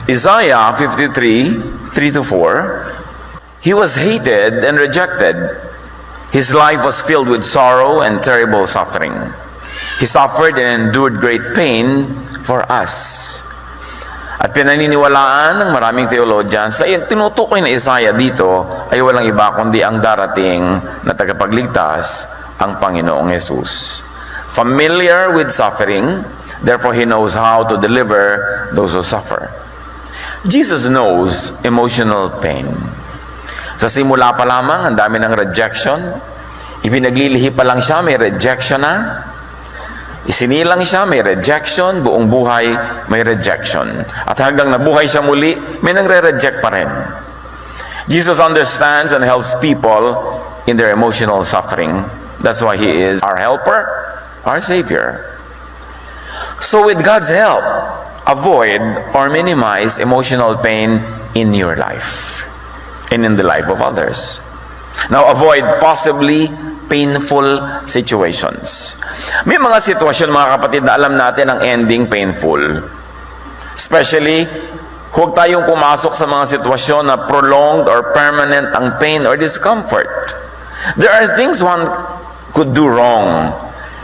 Isaiah 53, 3-4, he was hated and rejected. His life was filled with sorrow and terrible suffering. He suffered and endured great pain for us. At pinaniniwalaan ng maraming theologians na tinutukoy na Isaiah dito ay walang iba kundi ang darating na tagapagligtas, ang Panginoong Jesus. Familiar with suffering, therefore he knows how to deliver those who suffer. Jesus knows emotional pain. Sa simula pa lamang, ang dami ng rejection. Ipinaglilihi pa lang siya, may rejection na. Isinilang siya, may rejection. Buong buhay, may rejection. At hanggang nabuhay siya muli, may nangre-reject pa rin. Jesus understands and helps people in their emotional suffering. That's why He is our helper, our Savior. So with God's help, avoid or minimize emotional pain in your life and in the life of others. Now, avoid possibly painful situations. May mga sitwasyon, mga kapatid, na alam natin ang ending painful. Especially, huwag tayong pumasok sa mga sitwasyon na prolonged or permanent ang pain or discomfort. There are things one could do wrong,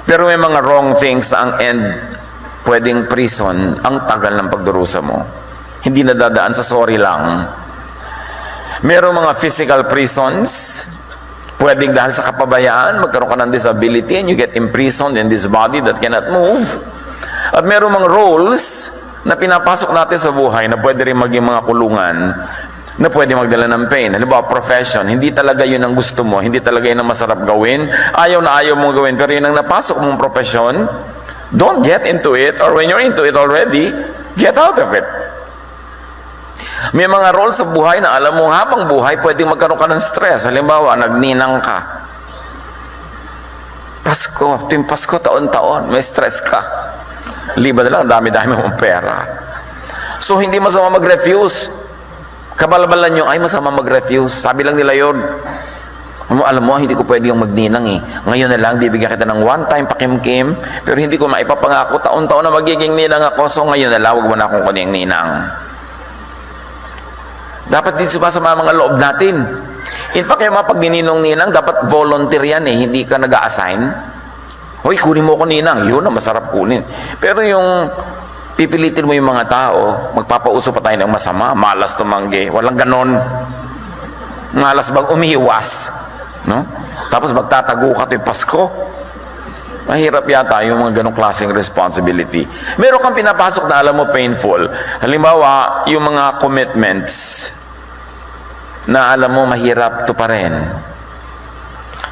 pero may mga wrong things na ang end pwedeng prison, ang tagal ng pagdurusa mo. Hindi nadadaan sa sorry lang. Merong mga physical prisons, pwedeng dahil sa kapabayaan, magkaroon ka ng disability and you get imprisoned in this body that cannot move. At merong mga roles na pinapasok natin sa buhay na pwede rin maging mga kulungan na pwede magdala ng pain. Halimbawa, profession, hindi talaga yun ang gusto mo, hindi talaga yun ang masarap gawin, ayaw na ayaw mong gawin, pero yun ang napasok mong profession, don't get into it, or when you're into it already, get out of it. May mga roles sa buhay na alam mo habang buhay, pwedeng magkaroon ka ng stress. Halimbawa, nagninang ka. Pasko, tuwing Pasko, taon-taon, may stress ka. Liba na lang, dami-dami mong pera. So, hindi masama mag-refuse. Kabalabalan nyo, ay masama mag-refuse. Sabi lang nila yun. Alam mo, hindi ko pwede yung magninang eh. Ngayon na lang, bibigyan kita ng one-time pakimkim, pero hindi ko maipapangako taon-taon na magiging ninang ako. So, ngayon na lang, huwag mo na akong kuning ninang. Dapat din sumasama mga loob natin. In fact, yung mga pagnininong-ninang, dapat volunteer yan eh. Hindi ka nag-a-assign. Hoy, kunin mo ko ninang. Yun na, masarap kunin. Pero yung pipilitin mo yung mga tao, magpapauso pa tayo ng masama, malas tumanggi. Walang ganon. Malas bang umiiwas. No? Tapos magtatago ka tuwing Pasko. Mahirap yata yung mga ganong klaseng responsibility. Meron kang pinapasok na alam mo painful. Halimbawa, yung mga commitments na alam mo mahirap to pa rin.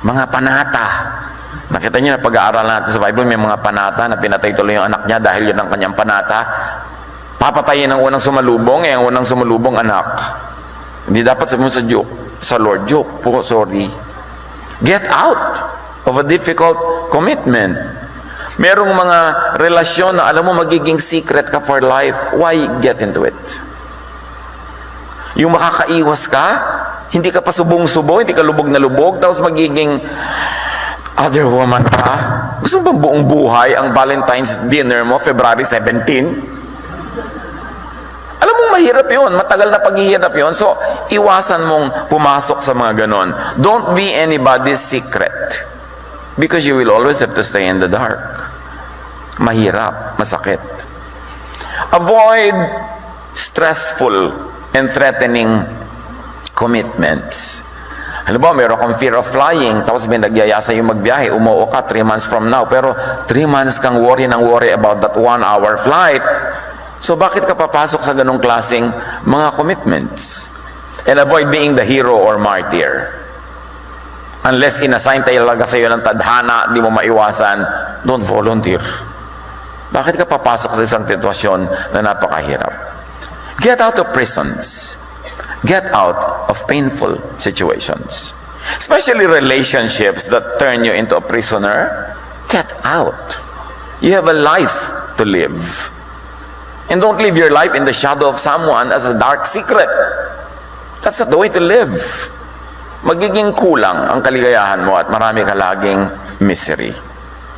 Mga panata. Nakita niyo na pag-aaral natin sa Bible, may mga panata na pinatay tuloy yung anak niya dahil yun ang kanyang panata. Papatayin ang unang sumalubong, ang unang sumalubong anak. Hindi dapat sabihin mo sa Lord, joke po, sorry. Get out of a difficult commitment. Merong mga relasyon na alam mo magiging secret ka for life. Why get into it? Yung makakaiwas ka, hindi ka pa subong-subo, hindi ka lubog na lubog, tapos magiging other woman ka. Gusto mo bang buong buhay ang Valentine's dinner mo, February 17? Alam mo, mahirap yun. Matagal na paghihirap yun. So, iwasan mong pumasok sa mga ganon. Don't be anybody's secret. Because you will always have to stay in the dark. Mahirap, masakit. Avoid stressful and threatening commitments. Halimbawa, meron kang fear of flying, tapos may nagyayasa yung magbiyahe, umuo ka 3 months from now, pero 3 months kang worry about that 1-hour flight. So, bakit ka papasok sa ganong klaseng mga commitments? And avoid being the hero or martyr. Unless inassign talaga sa iyo ng tadhana, di mo maiwasan, don't volunteer. Bakit ka papasok sa isang sitwasyon na napakahirap? Get out of prisons. Get out of painful situations. Especially relationships that turn you into a prisoner. Get out. You have a life to live. And don't live your life in the shadow of someone as a dark secret. That's not the way to live. Magiging kulang ang kaligayahan mo at marami ka laging misery.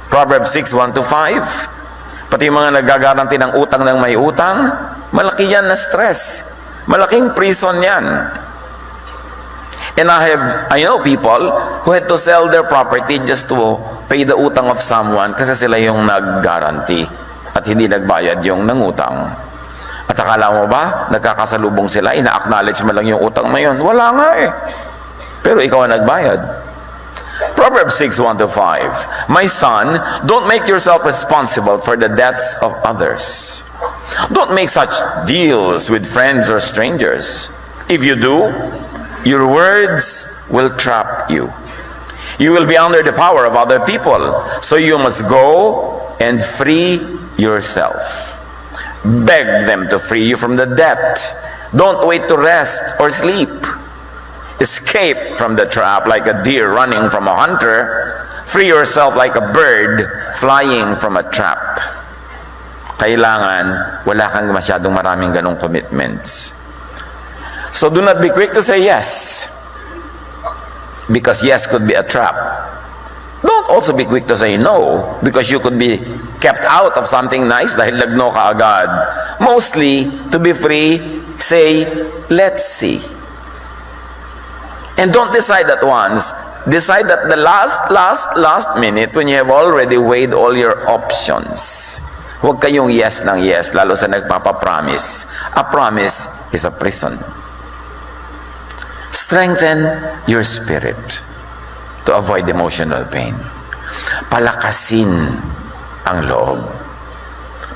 Proverbs 6:1-5. Pati yung mga nagagaranti ng utang ng may utang, malaki yan na stress. Malaking prison yan. And I know people who had to sell their property just to pay the utang of someone kasi sila yung nag-guarantee at hindi nagbayad yung nangutang. At akala mo ba, nagkakasalubong sila, ina-acknowledge mo lang yung utang na yun? Wala nga eh. Pero ikaw ang nagbayad. Proverbs 6:1-5. My son, don't make yourself responsible for the debts of others. Don't make such deals with friends or strangers. If you do, your words will trap you. You will be under the power of other people, so you must go and free yourself. Beg them to free you from the debt. Don't wait to rest or sleep. Escape from the trap like a deer running from a hunter. Free yourself like a bird flying from a trap. Kailangan wala kang masyadong maraming ganong commitments. So do not be quick to say yes, because yes could be a trap. Don't also be quick to say no, because you could be kept out of something nice dahil lagno ka agad. Mostly, to be free, say, let's see. And don't decide at once. Decide at the last minute when you have already weighed all your options. Huwag kayong yes ng yes, lalo sa nagpapapromise. A promise is a prison. Strengthen your spirit to avoid emotional pain. Palakasin ang loob.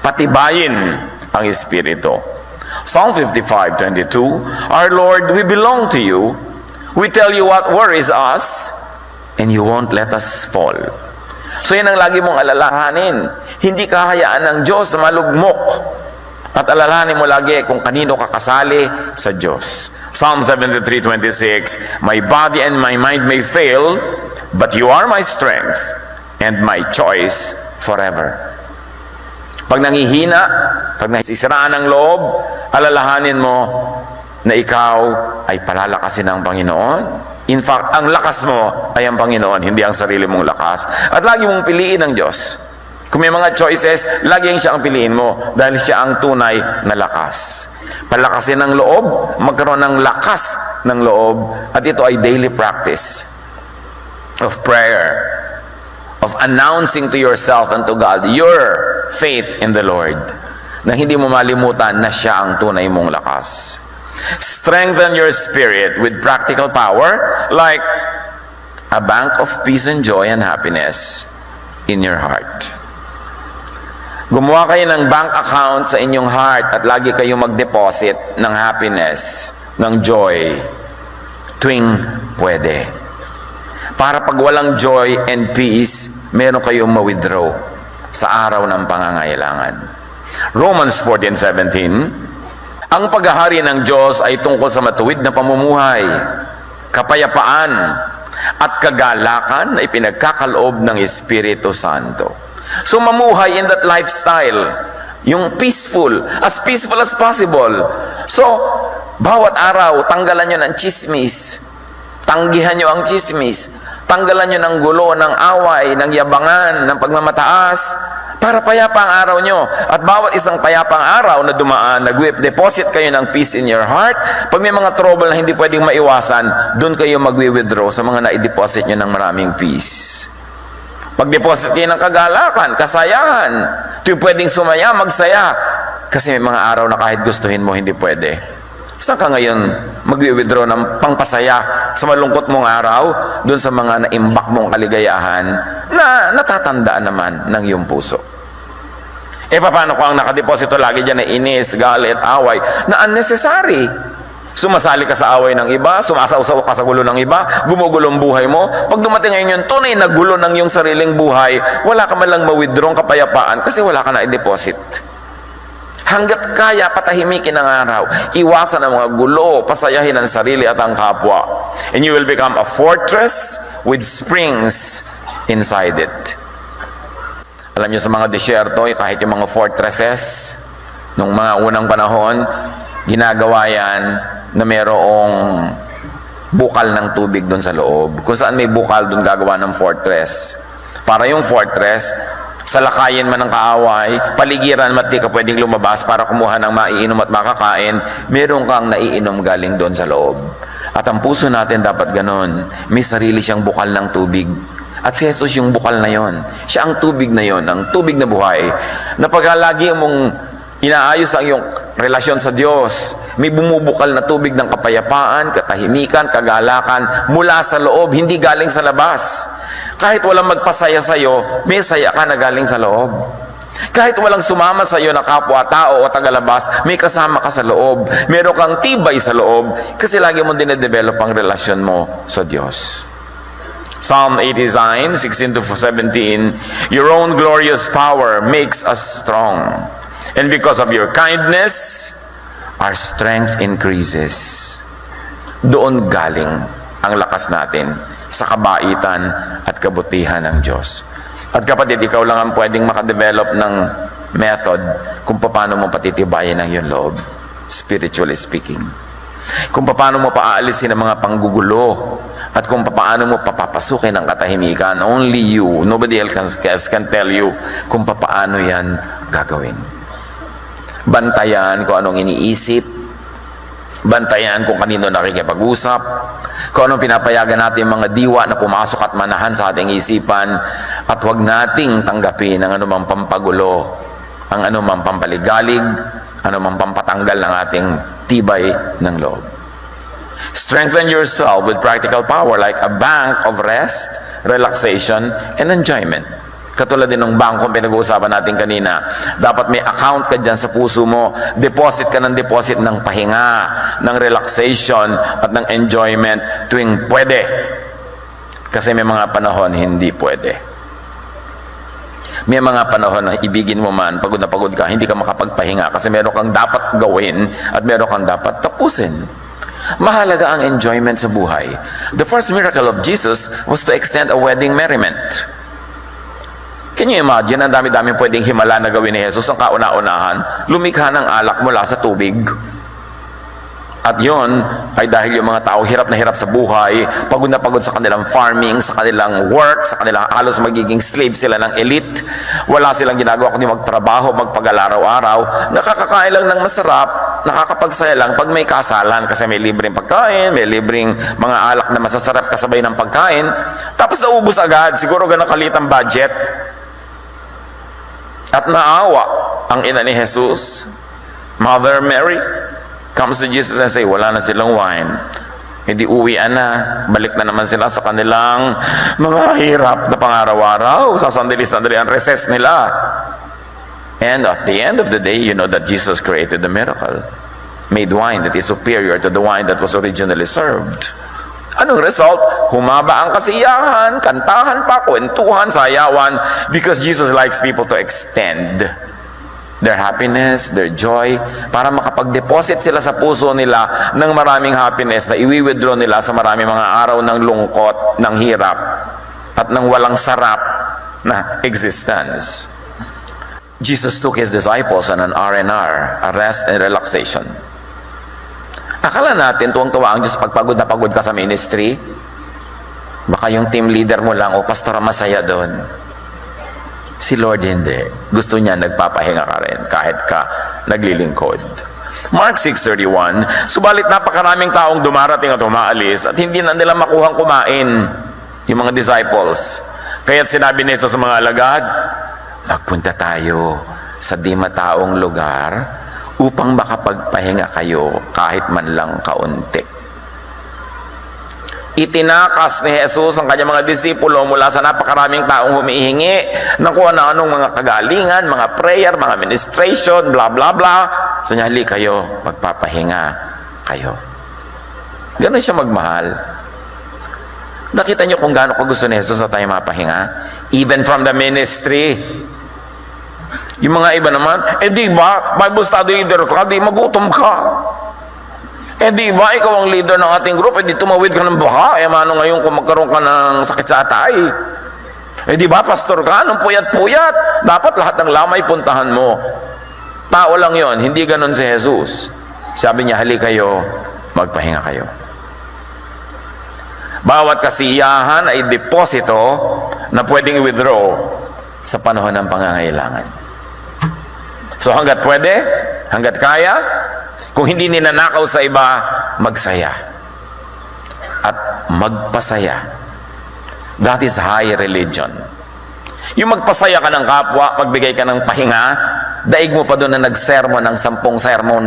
Patibayin ang espiritu. Psalm 55:22, Our Lord, we belong to you. We tell you what worries us, and you won't let us fall. So yan ang lagi mong alalahanin. Hindi kahayaan ng Diyos na malugmok. At alalahanin mo lagi kung kanino ka kasali sa Diyos. Psalm 73:26, My body and my mind may fail, but you are my strength and my choice forever. Pag nangihina, pag nasisiraan ang loob, alalahanin mo na ikaw ay palalakasin ng Panginoon. In fact, ang lakas mo ay ang Panginoon, hindi ang sarili mong lakas. At lagi mong piliin ang Diyos. Kung may mga choices, laging siya ang piliin mo dahil siya ang tunay na lakas. Palakasin ng loob, magkaroon ng lakas ng loob, at ito ay daily practice of prayer, of announcing to yourself and to God your faith in the Lord, na hindi mo malimutan na siya ang tunay mong lakas. Strengthen your spirit with practical power like a bank of peace and joy and happiness in your heart. Gumawa kayo ng bank account sa inyong heart at lagi kayong mag-deposit ng happiness, ng joy, tuwing pwede. Para pag walang joy and peace, meron kayong ma-withdraw sa araw ng pangangailangan. Romans 14:17, Ang paghahari ng Diyos ay tungkol sa matuwid na pamumuhay, kapayapaan, at kagalakan na ipinagkakaloob ng Espiritu Santo. So mamuhay in that lifestyle, yung peaceful as possible. So, bawat araw, tanggalan nyo ng chismis, tanggihan nyo ang chismis, tanggalan nyo ng gulo, ng away, ng yabangan, ng pagmamataas, para payapa ang araw nyo. At bawat isang payapang araw na dumaan, nag-deposit kayo ng peace in your heart. Pag may mga trouble na hindi pwedeng maiwasan, doon kayo mag-withdraw sa mga na-deposit nyo ng maraming peace. Pag-deposit kayo ng kagalakan, kasayahan, ito yung pwedeng sumaya, magsaya. Kasi may mga araw na kahit gustuhin mo, hindi pwede. Saan ka ngayon mag-withdraw ng pangpasaya sa malungkot mong araw, doon sa mga naimbak mong kaligayahan na natatandaan naman ng iyong puso? Paano kung ang nakadeposito lagi dyan na inis, galit, away, na unnecessary? Sumasali ka sa away ng iba, sumasausaw ka sa gulo ng iba, gumugulong buhay mo. Pag dumating ngayon yung tunay na gulo ng iyong sariling buhay, wala ka man lang ma-withdraw kapayapaan kasi wala ka na i-deposit. Hanggat kaya, patahimikin ang araw. Iwasan ang mga gulo, pasayahin ang sarili at ang kapwa. And you will become a fortress with springs inside it. Alam niyo sa mga disyerto, kahit yung mga fortresses, nung mga unang panahon, ginagawa yan na merong bukal ng tubig doon sa loob. Kung saan may bukal, doon gagawa ng fortress. Para yung fortress, salakayin man ng kaaway, paligiran mo at di ka pwedeng lumabas para kumuha ng maiinom at makakain, meron kang naiinom galing doon sa loob. At ang puso natin dapat ganon. May sarili siyang bukal ng tubig. At si Jesus yung bukal na yon. Siya ang tubig na yon, ang tubig na buhay. Na pagka lagi mong inaayos ang iyong relasyon sa Diyos, may bumubukal na tubig ng kapayapaan, katahimikan, kagalakan, mula sa loob, hindi galing sa labas. Kahit walang magpasaya sa iyo, may saya ka na galing sa loob. Kahit walang sumama sa iyo na kapwa-tao o tagalabas, may kasama ka sa loob. Meron kang tibay sa loob kasi lagi mo dinedevelop ang relasyon mo sa Diyos. Psalm 89, 16-17, your own glorious power makes us strong. And because of your kindness, our strength increases. Doon galing ang lakas natin sa kabaitan at kabutihan ng Diyos. At kapatid, ikaw lang ang pwedeng makadevelop ng method kung paano mo patitibayin ang iyong loob, spiritually speaking. Kung paano mo paaalisin ang mga panggugulo at kung paano mo papapasukin ang katahimikan. Only you, nobody else can tell you kung paano yan gagawin. Bantayan kung anong iniisip, bantayan kung kanino nakikipag-usap, kung anong pinapayagan natin mga diwa na pumasok at manahan sa ating isipan, at huwag nating tanggapin ang anumang pampagulo, ang anumang pampaligalig, anumang pampatanggal ng ating tibay ng loob. Strengthen yourself with practical power like a bank of rest, relaxation, and enjoyment. Katulad din ng bangko pinag-uusapan natin kanina. Dapat may account ka dyan sa puso mo. Deposit ka ng deposit ng pahinga, ng relaxation, at ng enjoyment tuwing pwede. Kasi may mga panahon hindi pwede. May mga panahon na ibigin mo man, pagod na pagod ka, hindi ka makapagpahinga kasi meron kang dapat gawin at meron kang dapat tapusin. Mahalaga ang enjoyment sa buhay. The first miracle of Jesus was to extend a wedding merriment. Can you imagine, ang dami-dami pwedeng himala na gawin ni Jesus ang kauna-unahan, lumikha ng alak mula sa tubig. At yon ay dahil yung mga tao hirap na hirap sa buhay, pagod na pagod sa kanilang farming, sa kanilang work, sa kanilang halos magiging slave sila ng elite. Wala silang ginagawa kundi magtrabaho, magpag-araw-araw. Nakakakain lang ng masarap, nakakapagsaya lang pag may kasalan kasi may libreng pagkain, may libreng mga alak na masasarap kasabay ng pagkain. Tapos naubos agad, siguro ganang kalit ang budget. At naawa ang ina ni Jesus, Mother Mary, comes to Jesus and say, wala na silang wine. Hindi uwian na. Balik na naman sila sa kanilang mga hirap na pangaraw-araw. Sa sandali-sandali ang recess nila. And at the end of the day, you know that Jesus created the miracle. Made wine that is superior to the wine that was originally served. Anong result? Humaba ang kasiyahan, kantahan pa, kwentuhan, sayawan, because Jesus likes people to extend their happiness, their joy, para makapag-deposit sila sa puso nila ng maraming happiness na iwi-withdraw nila sa maraming mga araw ng lungkot, ng hirap, at ng walang sarap na existence. Jesus took His disciples on an R&R, a rest and relaxation. Akala natin tuwang-tuwa ang Diyos pagpagod na pagod ka sa ministry. Baka yung team leader mo lang o pastor masaya doon. Si Lord hindi. Gusto niya nagpapahinga ka rin kahit ka naglilingkod. Mark 6:31, subalit napakaraming taong dumarating at umaalis at hindi na nila makuhang kumain yung mga disciples. Kaya't sinabi ni Jesus sa mga alagad, magpunta tayo sa di mataong lugar upang makapagpahinga kayo kahit man lang kaunti. Itinakas ni Jesus ang kanyang mga disipulo mula sa napakaraming taong humihingi ng kung ano-anong mga kagalingan, mga prayer, mga ministration, bla bla bla. So niya, hali kayo, magpapahinga kayo. Ganon siya magmahal. Nakita niyo kung gaano ko gusto ni Jesus na tayo mapahinga? Even from the ministry. Yung mga iba naman, di ba, Bible study leader ka, di magutom ka. Di ba, ikaw ang leader ng ating group, di tumawid ka ng baha, mano ngayon kung magkaroon ka ng sakit sa atay. Di ba, pastor ka, nung puyat-puyat, dapat lahat ng lamay puntahan mo. Tao lang yon, hindi ganon si Jesus. Sabi niya, hali kayo, magpahinga kayo. Bawat kasiyahan ay deposito na pwedeng i-withdraw sa panahon ng pangangailangan. So hanggat pwede, hanggat kaya, kung hindi ninanakaw sa iba, magsaya. At magpasaya. That is high religion. Yung magpasaya ka ng kapwa, magbigay ka ng pahinga, daig mo pa doon na nagsermon ng 10 sermon.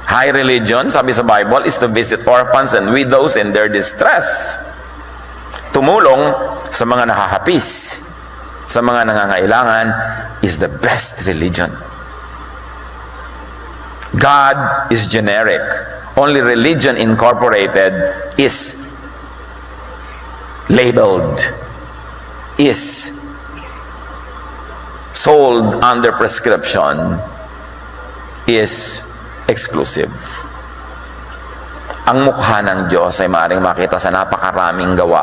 High religion, sabi sa Bible, is to visit orphans and widows in their distress. Tumulong sa mga nakahapis, sa mga nangangailangan, is the best religion. God is generic. Only religion incorporated is labeled, is sold under prescription, is exclusive. Ang mukha ng Diyos ay maaaring makita sa napakaraming gawa.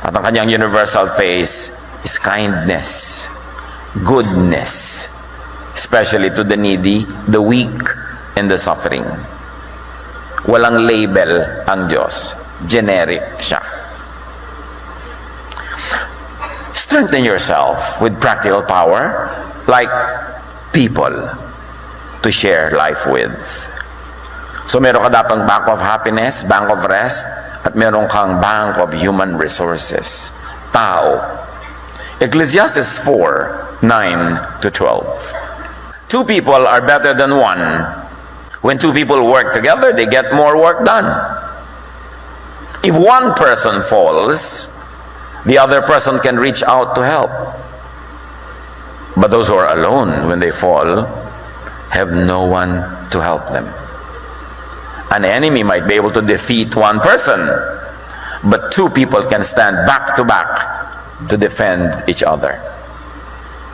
At ang kanyang universal face is kindness, goodness, especially to the needy, the weak, and the suffering. Walang label ang Diyos. Generic siya. Strengthen yourself with practical power, like people to share life with. So meron ka dapat bank of happiness, bank of rest, at meron kang bank of human resources. Tao. Ecclesiastes 4:9 to 12. 2 people are better than 1. When 2 people work together, they get more work done. If one person falls, the other person can reach out to help. But those who are alone when they fall have no one to help them. An enemy might be able to defeat one person, but 2 people can stand back to back to defend each other.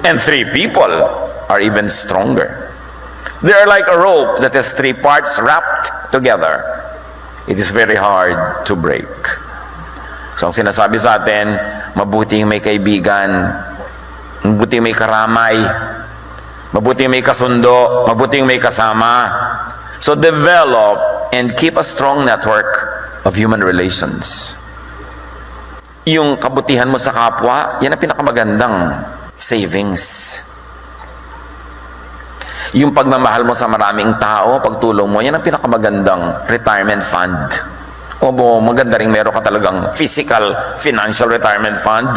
And 3 people are even stronger. They are like a rope that has 3 parts wrapped together. It is very hard to break. So ang sinasabi sa atin, mabuting may kaibigan, mabuting may karamay, mabuting may kasundo, mabuting may kasama. So develop and keep a strong network of human relations. Yung kabutihan mo sa kapwa, yan ang pinakamagandang savings. Yung pagmamahal mo sa maraming tao, pagtulong mo, yan ang pinakamagandang retirement fund. O maganda rin meron ka talagang physical, financial retirement fund.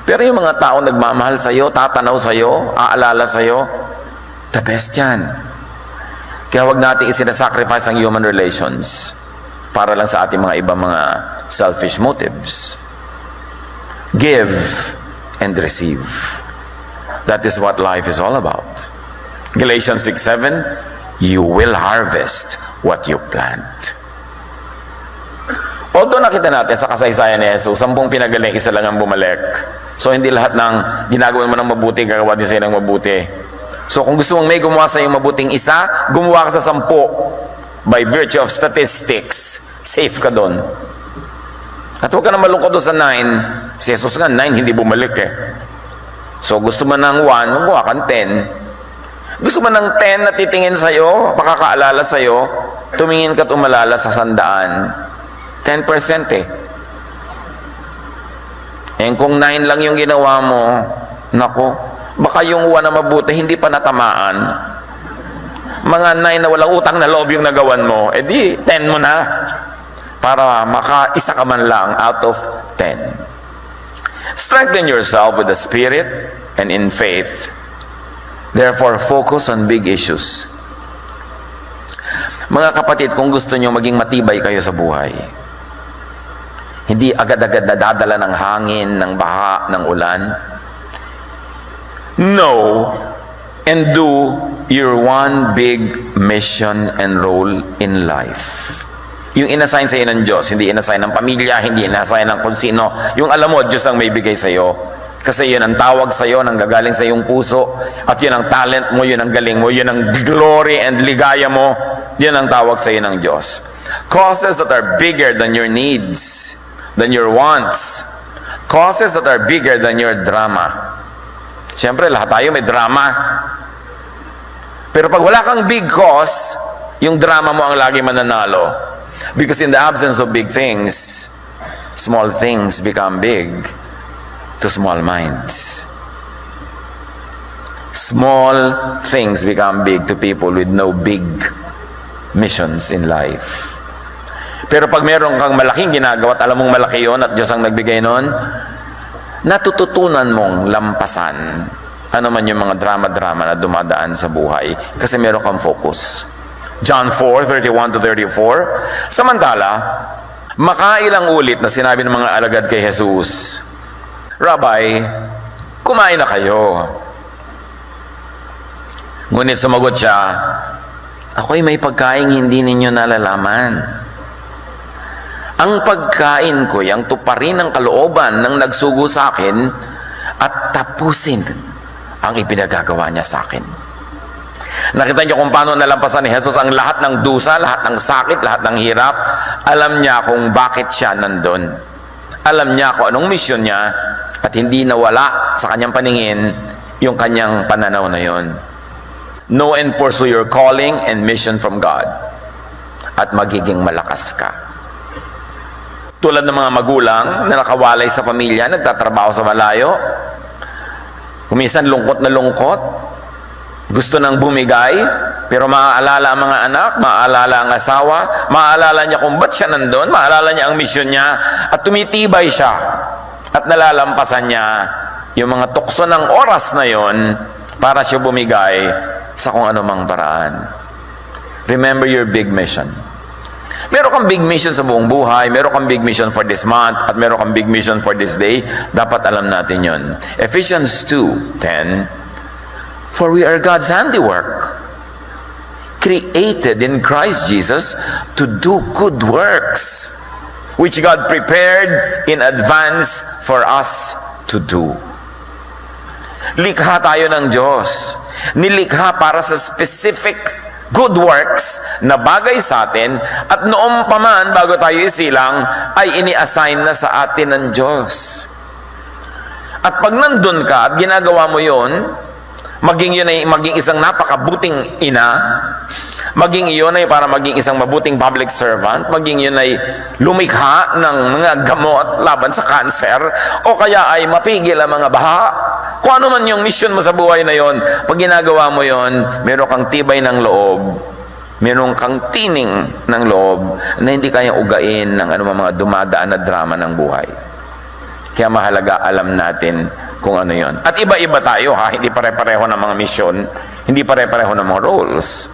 Pero yung mga tao nagmamahal sa'yo, tatanaw sa'yo, aalala sa'yo, the best yan. Kaya wag natin isinasacrifice ang human relations para lang sa ating mga ibang mga selfish motives. Give and receive. That is what life is all about. Galatians 6:7, you will harvest what you plant. Although nakita natin sa kasaysayan ni Jesus, 10 pinagaling, isa lang ang bumalik. So hindi lahat ng ginagawa mo ng mabuti, gagawa din sa'yo ng mabuti. So kung gusto mong may gumawa sa'yo mabuting isa, gumawa ka sa 10. By virtue of statistics, safe ka doon. At huwag ka na malungkot doon sa 9. Si Jesus nga, 9 hindi bumalik eh. So gusto mo ng 1, gumawa kang 10. Gusto mo ng 10 na titingin sa'yo, makakaalala sa'yo, tumingin ka at umalala sa 100. 10% eh. And kung 9 lang yung ginawa mo, nako, baka yung 1 na mabuti, hindi pa natamaan. Mga 9 na walang utang na loob yung nagawan mo, edi 10 mo na. Para maka-isa ka man lang out of 10. Strengthen yourself with the Spirit and in faith. Therefore, focus on big issues. Mga kapatid, kung gusto nyo maging matibay kayo sa buhay, hindi agad-agad nadadala ng hangin, ng baha, ng ulan. Know and do your one big mission and role in life. Yung inassign sa'yo ng Diyos, hindi inassign ng pamilya, hindi inassign ng kung sino. Yung alam mo, Diyos ang may bigay sa'yo. Kasi yun ang tawag sa'yo, nang gagaling sa iyong puso. At yun ang talent mo, yun ang galing mo, yun ang glory and ligaya mo. Yun ang tawag sa'yo ng Diyos. Causes that are bigger than your needs, than your wants. Causes that are bigger than your drama. Siyempre, lahat tayo may drama. Pero pag wala kang big cause, yung drama mo ang lagi mananalo. Because in the absence of big things, small things become big. to small minds. Small things become big to people with no big missions in life. Pero pag meron kang malaking ginagawa at alam mong malaki yon at Diyos ang nagbigay nun, natututunan mong lampasan ano man yung mga drama-drama na dumadaan sa buhay kasi meron kang focus. John 4:31-34. Samantala, makailang ulit na sinabi ng mga alagad kay Jesus, Rabbi, kumain na kayo. Ngunit sumagot siya, ako'y may pagkain hindi ninyo nalalaman. Ang pagkain ko, ang tuparin ng kalooban ng nagsugo sa akin at tapusin ang ipinagagawa niya sa akin. Nakita niyo kung paano nalampasan ni Jesus ang lahat ng dusa, lahat ng sakit, lahat ng hirap. Alam niya kung bakit siya nandun. Alam niya kung anong misyon niya at hindi nawala sa kanyang paningin yung kanyang pananaw na yon. Know and pursue your calling and mission from God at magiging malakas ka. Tulad ng mga magulang na nakawalay sa pamilya, nagtatrabaho sa malayo, kuminsan lungkot na lungkot, gusto nang bumigay, pero maaalala ang mga anak, maaalala ang asawa, maaalala niya kung ba't siya nandun, maaalala niya ang misyon niya, at tumitibay siya, at nalalampasan niya yung mga tukso ng oras na yon para siya bumigay sa kung anumang paraan. Remember your big mission. Meron kang big mission sa buong buhay, meron kang big mission for this month, at meron kang big mission for this day. Dapat alam natin yun. Ephesians 2:10, for we are God's handiwork, created in Christ Jesus to do good works, which God prepared in advance for us to do. Likha tayo ng Diyos. Nilikha para sa specific good works na bagay sa atin at noong pa man bago tayo isilang ay ini-assign na sa atin ng Diyos. At pag nandun ka at ginagawa mo yon, maging isang napakabuting ina, maging iyon ay para maging isang mabuting public servant, maging yun ay lumikha ng mga gamot laban sa cancer, o kaya ay mapigil ang mga baha. Kung ano man yung mission mo sa buhay na yon, pag ginagawa mo yon, meron kang tibay ng loob, meron kang tining ng loob na hindi kayang ugain ng anumang mga dumadaan na drama ng buhay. Kaya mahalaga alam natin kung ano yon. At iba-iba tayo, ha? Hindi pare-pareho ng mga mission, hindi pare-pareho ng mga roles.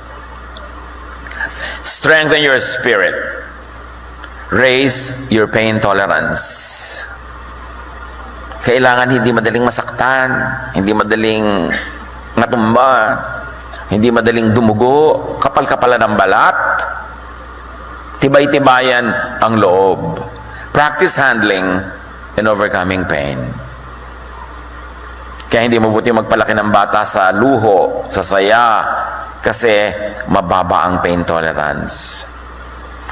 Strengthen your spirit. Raise your pain tolerance. Kailangan hindi madaling masaktan, hindi madaling matumba, hindi madaling dumugo, kapal-kapalan ng balat. Tibay-tibayan ang loob. Practice handling and overcoming pain. Kaya hindi mabuti magpalaki ng bata sa luho, sa saya, kasi mababa ang pain tolerance.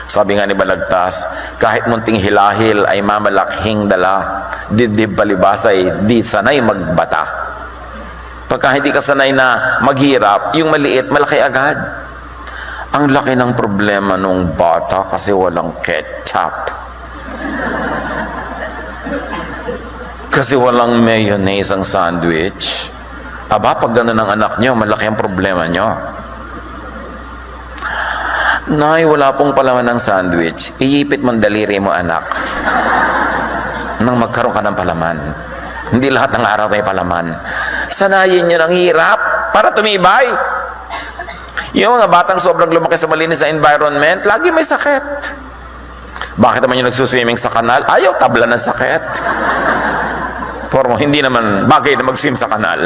Sabi nga ni Balagtas, kahit munting hilahil ay mamalaking dala, dibdib palibasay, di sanay magbata. Pagka hindi ka sanay na maghirap, yung maliit, malaki agad. Ang laki ng problema nung bata kasi walang ketchup. Kasi walang mayonnaise ang sandwich. Aba, pag gano'n ang anak nyo, malaki ang problema nyo. Nay, wala pong palaman ng sandwich. Iipit mong daliri mo, anak. Nang magkaroon ka ng palaman. Hindi lahat ng araw may palaman. Sanayin nyo ng hirap para tumibay. Yung mga batang sobrang lumaki sa malinis na environment, lagi may sakit. Bakit naman yung nagsuswimming sa kanal? Ayaw tabla ng sakit. Pormo, hindi naman bagay na mag-swim sa kanal.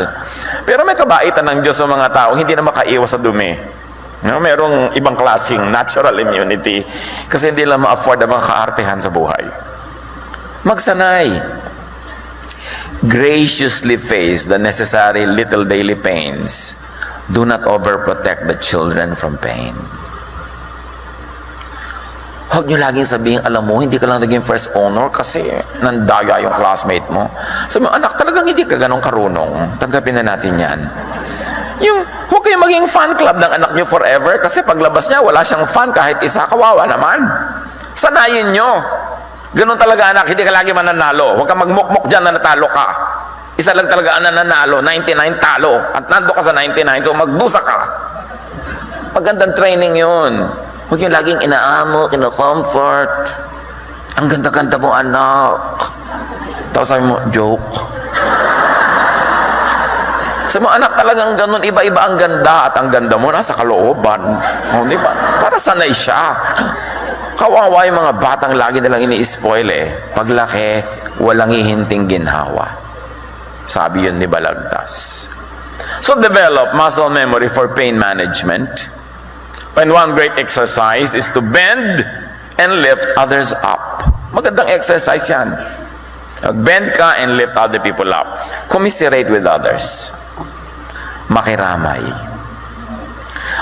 Pero may kabaitan ng Diyos sa mga tao, hindi na makaiwas sa dumi. No, merong ibang klaseng natural immunity kasi hindi lang ma-afford ang mga kaartehan sa buhay. Magsanay. Graciously face the necessary little daily pains. Do not overprotect the children from pain. Huwag nyo laging sabihin, alam mo, hindi ka lang naging first honor kasi nandaya yung classmate mo. Sabi mo, anak, talagang hindi ka ganong karunong. Tanggapin na natin yan. Yung, huwag kayong maging fan club ng anak nyo forever kasi paglabas niya, wala siyang fan kahit isa, kawawa naman. Sanayin nyo. Ganun talaga anak, hindi ka lagi mananalo. Huwag kang magmukmok dyan na natalo ka. Isa lang talaga ang nananalo, 99 talo. At nando ka sa 99, so magdusa ka. Magandang training yun. Huwag yung laging inaamo, kino-comfort. Ang ganda-ganda mo anak. Tapos sabi mo, joke. Sa mga anak talagang ganun, iba-iba ang ganda at ang ganda mo nasa kalooban. O, di ba? Para sanay siya. Kawawa yung mga batang lagi nilang ini-spoil eh. Paglaki, walang hihinting ginhawa. Sabi yun ni Balagtas. So develop muscle memory for pain management. And one great exercise is to bend and lift others up. Magandang exercise yan. Bend ka and lift other people up. Commiserate with others. Makiramay.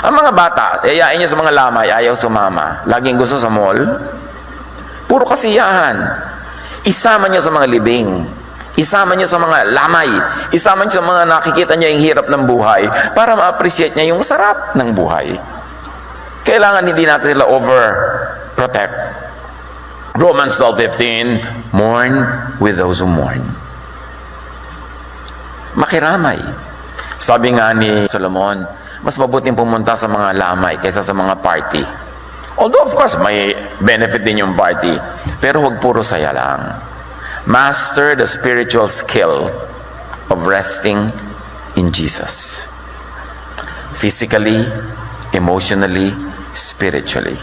Ang mga bata, ayain nyo sa mga lamay, ayaw sumama. Laging gusto sa mall. Puro kasiyahan. Isama nyo sa mga libing. Isama nyo sa mga lamay. Isama nyo sa mga nakikita nyo yung hirap ng buhay para ma-appreciate niya yung sarap ng buhay. Kailangan hindi natin sila overprotect. Romans 12:15, mourn with those who mourn. Makiramay. Sabi nga ni Solomon, mas mabuting pumunta sa mga lamay kaysa sa mga party. Although of course, may benefit din yung party. Pero huwag puro saya lang. Master the spiritual skill of resting in Jesus. Physically, emotionally, spiritually.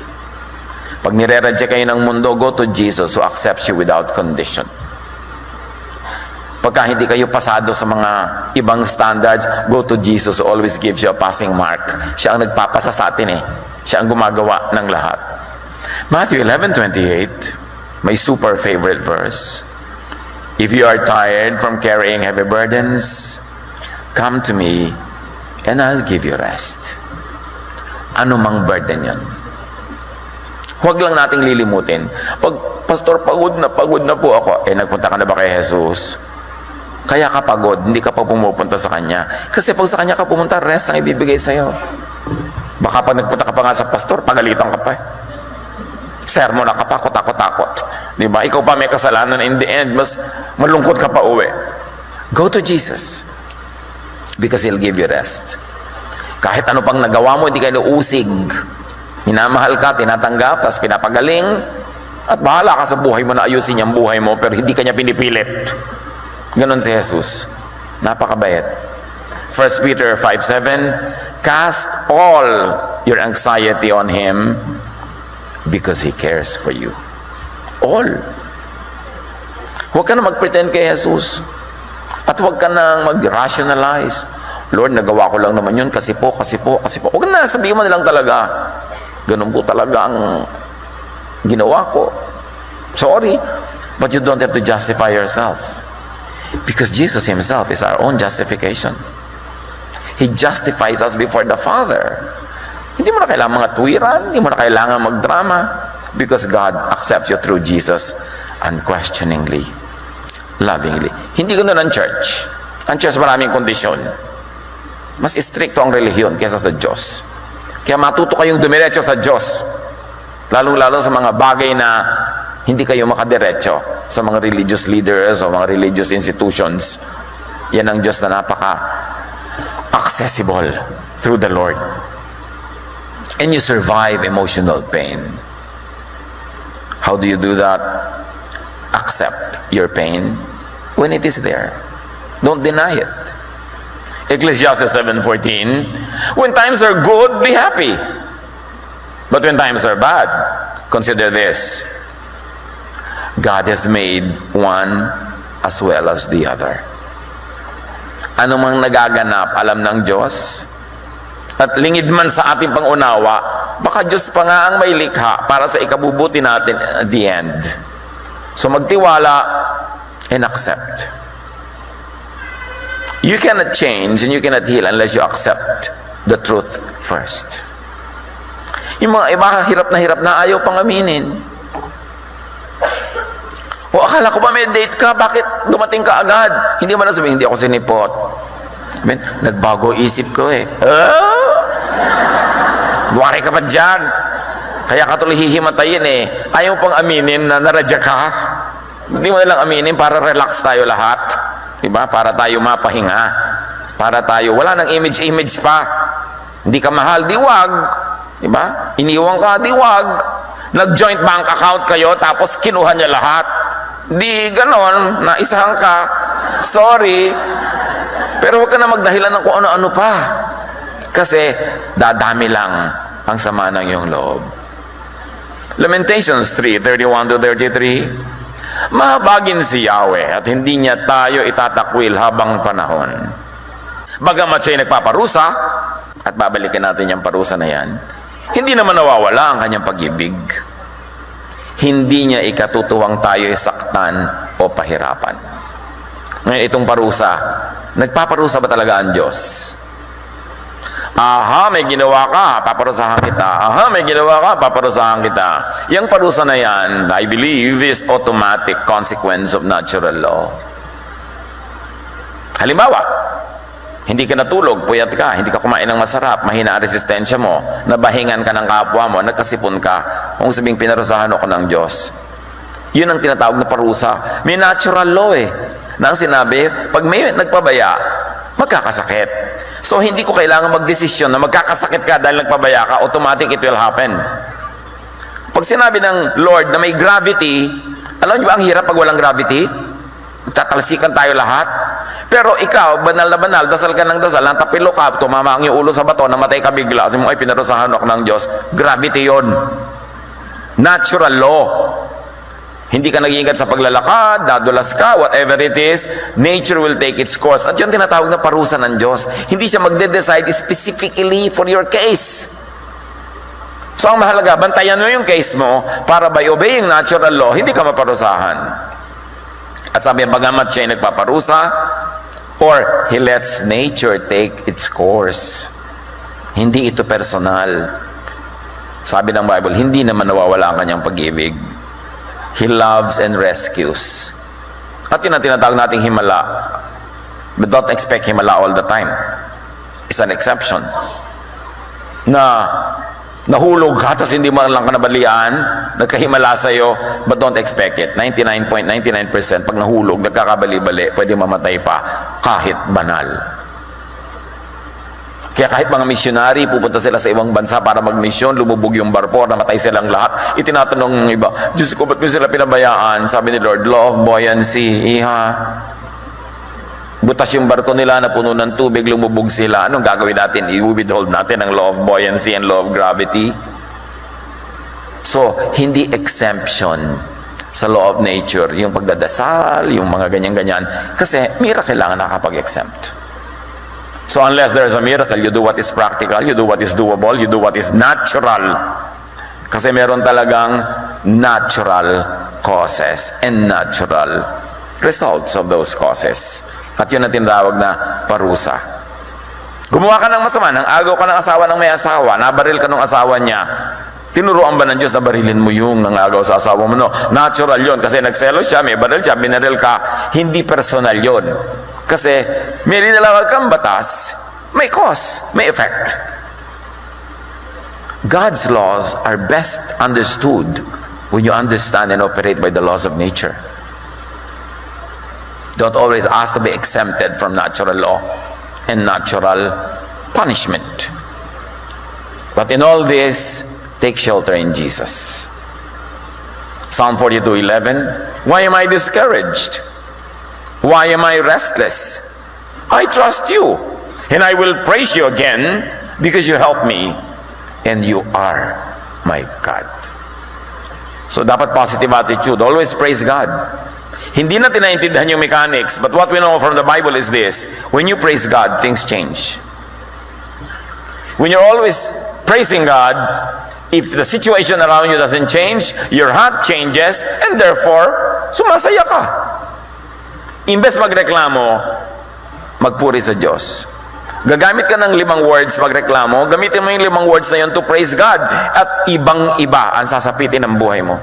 Pag nire-reject kayo ng mundo, go to Jesus who accepts you without condition. Pagka hindi kayo pasado sa mga ibang standards, go to Jesus who always gives you a passing mark. Siya ang nagpapasa sa atin eh. Siya ang gumagawa ng lahat. Matthew 11:28, my super favorite verse. If you are tired from carrying heavy burdens, come to me and I'll give you rest. Ano mang burden yan? Huwag lang nating lilimutin. Pag, Pastor, pagod na po ako. Nagpunta ka na ba kay Jesus? Kaya ka pagod, hindi ka pa pumupunta sa Kanya. Kasi pag sa Kanya ka pumunta, rest ang ibibigay sa'yo. Baka pag nagpunta ka pa nga sa pastor, pagalitan ka pa. Sermon na ka pa, takot-takot. Diba? Ikaw pa may kasalanan, in the end, mas malungkot ka pa uwi. Go to Jesus. Because He'll give you rest. Kahit ano pang nagawa mo, hindi ka inuusig. Minamahal ka, tinatanggap, tapos pinapagaling, at bahala ka sa buhay mo na ayusin yung buhay mo, pero hindi ka niya pinipilit. Ganon si Jesus. Napakabait. 1 Peter 5:7, cast all your anxiety on Him because He cares for you. All. Huwag ka na mag-pretend kay Jesus. At huwag ka na mag-rationalize. Lord, nagawa ko lang naman yun kasi po. Huwag na, sabihin mo na lang talaga. Ganun po talaga ang ginawa ko. Sorry, but you don't have to justify yourself. Because Jesus Himself is our own justification. He justifies us before the Father. Hindi mo na kailangan mga tuwiran, hindi mo na kailangan magdrama, because God accepts you through Jesus unquestioningly, lovingly. Hindi ganoon ang church. Ang church maraming kondisyon. Mas stricto ang relihiyon kaysa sa Diyos. Kaya matuto kayong dumiretso sa Diyos. Lalo-lalo sa mga bagay na hindi kayo makadiretso sa mga religious leaders o mga religious institutions. Yan ang Diyos na napaka-accessible through the Lord. And you survive emotional pain. How do you do that? Accept your pain when it is there. Don't deny it. Ecclesiastes 7:14, when times are good, be happy. But when times are bad, consider this. God has made one as well as the other. Ano mang nagaganap, alam ng Diyos. At lingid man sa ating pangunawa, baka Diyos pa nga ang may likha para sa ikabubuti natin at the end. So magtiwala and accept. You cannot change and you cannot heal unless you accept the truth first. Yung mga iba, hirap na ayaw pang aminin. O akala ko ba may date ka? Bakit dumating ka agad? Hindi mo na sabihin, hindi ako sinipot. I mean, nagbago isip ko eh. Buwari ka pa dyan. Kaya ka tuloy hihimatayin eh. Ayaw pang aminin na naradya ka. Hindi mo nalang aminin para relax tayo lahat. Diba? Para tayo mapahinga. Para tayo, wala nang image pa. Hindi ka mahal, di wag. Diba? Iniwan ka, di wag. Nag-joint bank account kayo, tapos kinuha niya lahat. Di ganon, naisahan ka. Sorry. Pero huwag ka na magdahilan ng kung ano-ano pa. Kasi dadami lang ang sama ng iyong loob. Lamentations 3:31-33. Mahabagin si Yahweh at hindi niya tayo itatakwil habang panahon. Bagamat siya'y nagpaparusa, at babalikan natin yung parusa na yan, hindi naman nawawala ang kanyang pag-ibig. Hindi niya ikatutuwang tayo'y saktan o pahirapan. Ngayon itong parusa, nagpaparusa ba talaga ang Diyos? Aha, may ginawa ka, paparusahan kita. Aha, may ginawa ka, paparusahan kita. Yung parusa na yan, I believe, is automatic consequence of natural law. Halimbawa, hindi ka natulog, puyat ka, hindi ka kumain ng masarap, mahina ang resistensya mo, nabahingan ka ng kapwa mo, nagkasipon ka, kung sabing pinarusahan ako ng Diyos. Yun ang tinatawag na parusa. May natural law eh. Na ang sinabi, pag may nagpabaya, magkakasakit. So, hindi ko kailangan magdesisyon na magkakasakit ka dahil nagpabaya ka, automatic it will happen. Pag sinabi ng Lord na may gravity, alam niyo ba ang hirap pag walang gravity? Tatalsikan tayo lahat. Pero ikaw, banal na banal, dasal ka ng dasal, natapilo ka, tumama ang iyong ulo sa bato, namatay ka bigla, at mo ay pinarusahan ako ng Diyos, gravity yon. Natural law. Hindi ka nag-iingat sa paglalakad, dadulas ka, whatever it is, nature will take its course. At yun tinatawag na parusa ng Diyos. Hindi siya magde-decide specifically for your case. So ang mahalaga, bantayan mo yung case mo para by obeying natural law, hindi ka maparusahan. At sabi, bagamat siya ay nagpaparusa, or he lets nature take its course. Hindi ito personal. Sabi ng Bible, hindi naman nawawala ang kanyang pag-ibig. He loves and rescues. At yun ang tinatawag nating himala. But don't expect himala all the time. It's an exception. Na nahulog ka, tapos hindi mo lang ka nabalian, nagkahimala sa'yo, but don't expect it. 99.99% pag nahulog, nagkakabali-bali, pwede mamatay pa, kahit banal. Kaya kahit mga missionary, pupunta sila sa ibang bansa para mag-mission, lumubog yung barko, namatay silang lahat. Itinatanong ng iba, Diyos ko, ba't mo sila pinabayaan? Sabi ni Lord, law of buoyancy, butas yung barko nila na puno ng tubig, lumubog sila. Anong gagawin natin? I-withhold natin ang law of buoyancy and law of gravity. So, hindi exemption sa law of nature, yung pagdadasal, yung mga ganyan-ganyan. Kasi miracle lang nakapag-exempt. So unless there's a miracle, you do what is practical, you do what is doable, you do what is natural. Kasi meron talagang natural causes and natural results of those causes. At yun ang tinatawag na parusa. Gumawa ka ng masama, nang agaw ka ng asawa ng may asawa, nabaril ka ng asawa niya, tinuruan ba ng Diyos na barilin mo yung nangagaw sa asawa mo? No, natural yon kasi nagselos siya, may baril siya, binaril ka, hindi personal yon. Kasi may rinalawag kang batas, may cause, may effect. God's laws are best understood when you understand and operate by the laws of nature. Don't always ask to be exempted from natural law and natural punishment. But in all this, take shelter in Jesus. Psalm 42:11. Why am I discouraged? Why am I restless? I trust you, and I will praise you again because you help me, and you are my God. So dapat positive attitude. Always praise God. Hindi natin naintindihan yung mechanics, but what we know from the Bible is this: when you praise God, things change. When you're always praising God, if the situation around you doesn't change, your heart changes, and therefore, sumasaya ka. Imbes magreklamo, magpuri sa Diyos. Gagamit ka ng 5 words magreklamo, gamitin mo yung 5 words na yun to praise God, at ibang-iba ang sasapitin ng buhay mo.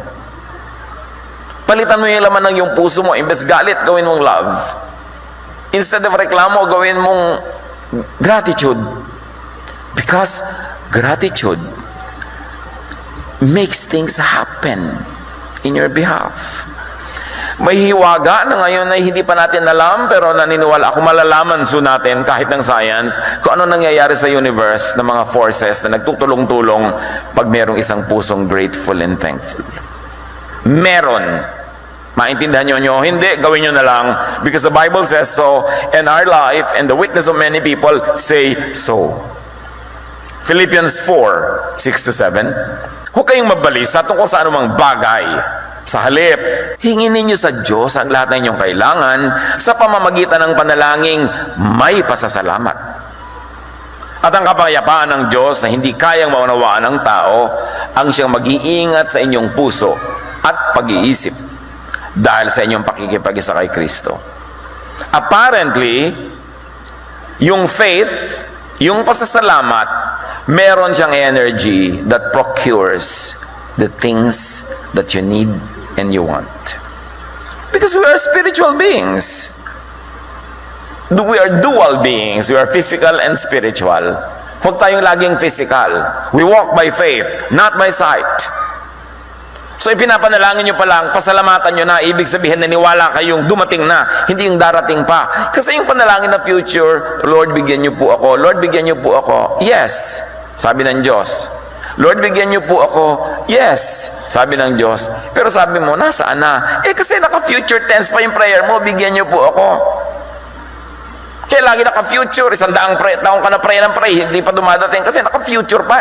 Palitan mo yung laman ng yung puso mo, imbes galit, gawin mong love. Instead of reklamo, gawin mong gratitude. Because gratitude makes things happen in your behalf. May hiwaga na ngayon ay hindi pa natin alam, pero naniniwala ako malalaman natin kahit ng science kung ano nangyayari sa universe ng mga forces na nagtutulong-tulong pag merong isang pusong grateful and thankful. Meron. Maintindihan nyo? Hindi, gawin nyo na lang. Because the Bible says so, and our life and the witness of many people say so. Philippians 4:6-7. Huwag kayong mabalisa tungkol sa anumang bagay. Sa halip, hingin ninyo sa Diyos ang lahat ng inyong kailangan sa pamamagitan ng panalangin may pasasalamat. At ang kapayapaan ng Diyos na hindi kayang maunawaan ng tao ang siyang mag-iingat sa inyong puso at pag-iisip dahil sa inyong pakikipag-isa kay Kristo. Apparently, yung faith, yung pasasalamat, meron siyang energy that procures the things that you need and you want. Because we are spiritual beings. We are dual beings. We are physical and spiritual. Huwag tayong laging physical. We walk by faith, not by sight. So ipinapanalangin nyo pa lang, pasalamatan nyo na, ibig sabihin naniwala kayong dumating na, hindi yung darating pa. Kasi yung panalangin na future, Lord, bigyan nyo po ako. Lord, bigyan nyo po ako. Yes, sabi ng Diyos. Lord, bigyan niyo po ako. Yes, sabi ng Diyos. Pero sabi mo, nasaan na? Kasi naka-future tense pa yung prayer mo, bigyan niyo po ako. Kaya lagi naka-future, 100 taong ka na pray ng pray, hindi pa dumadating kasi naka-future pa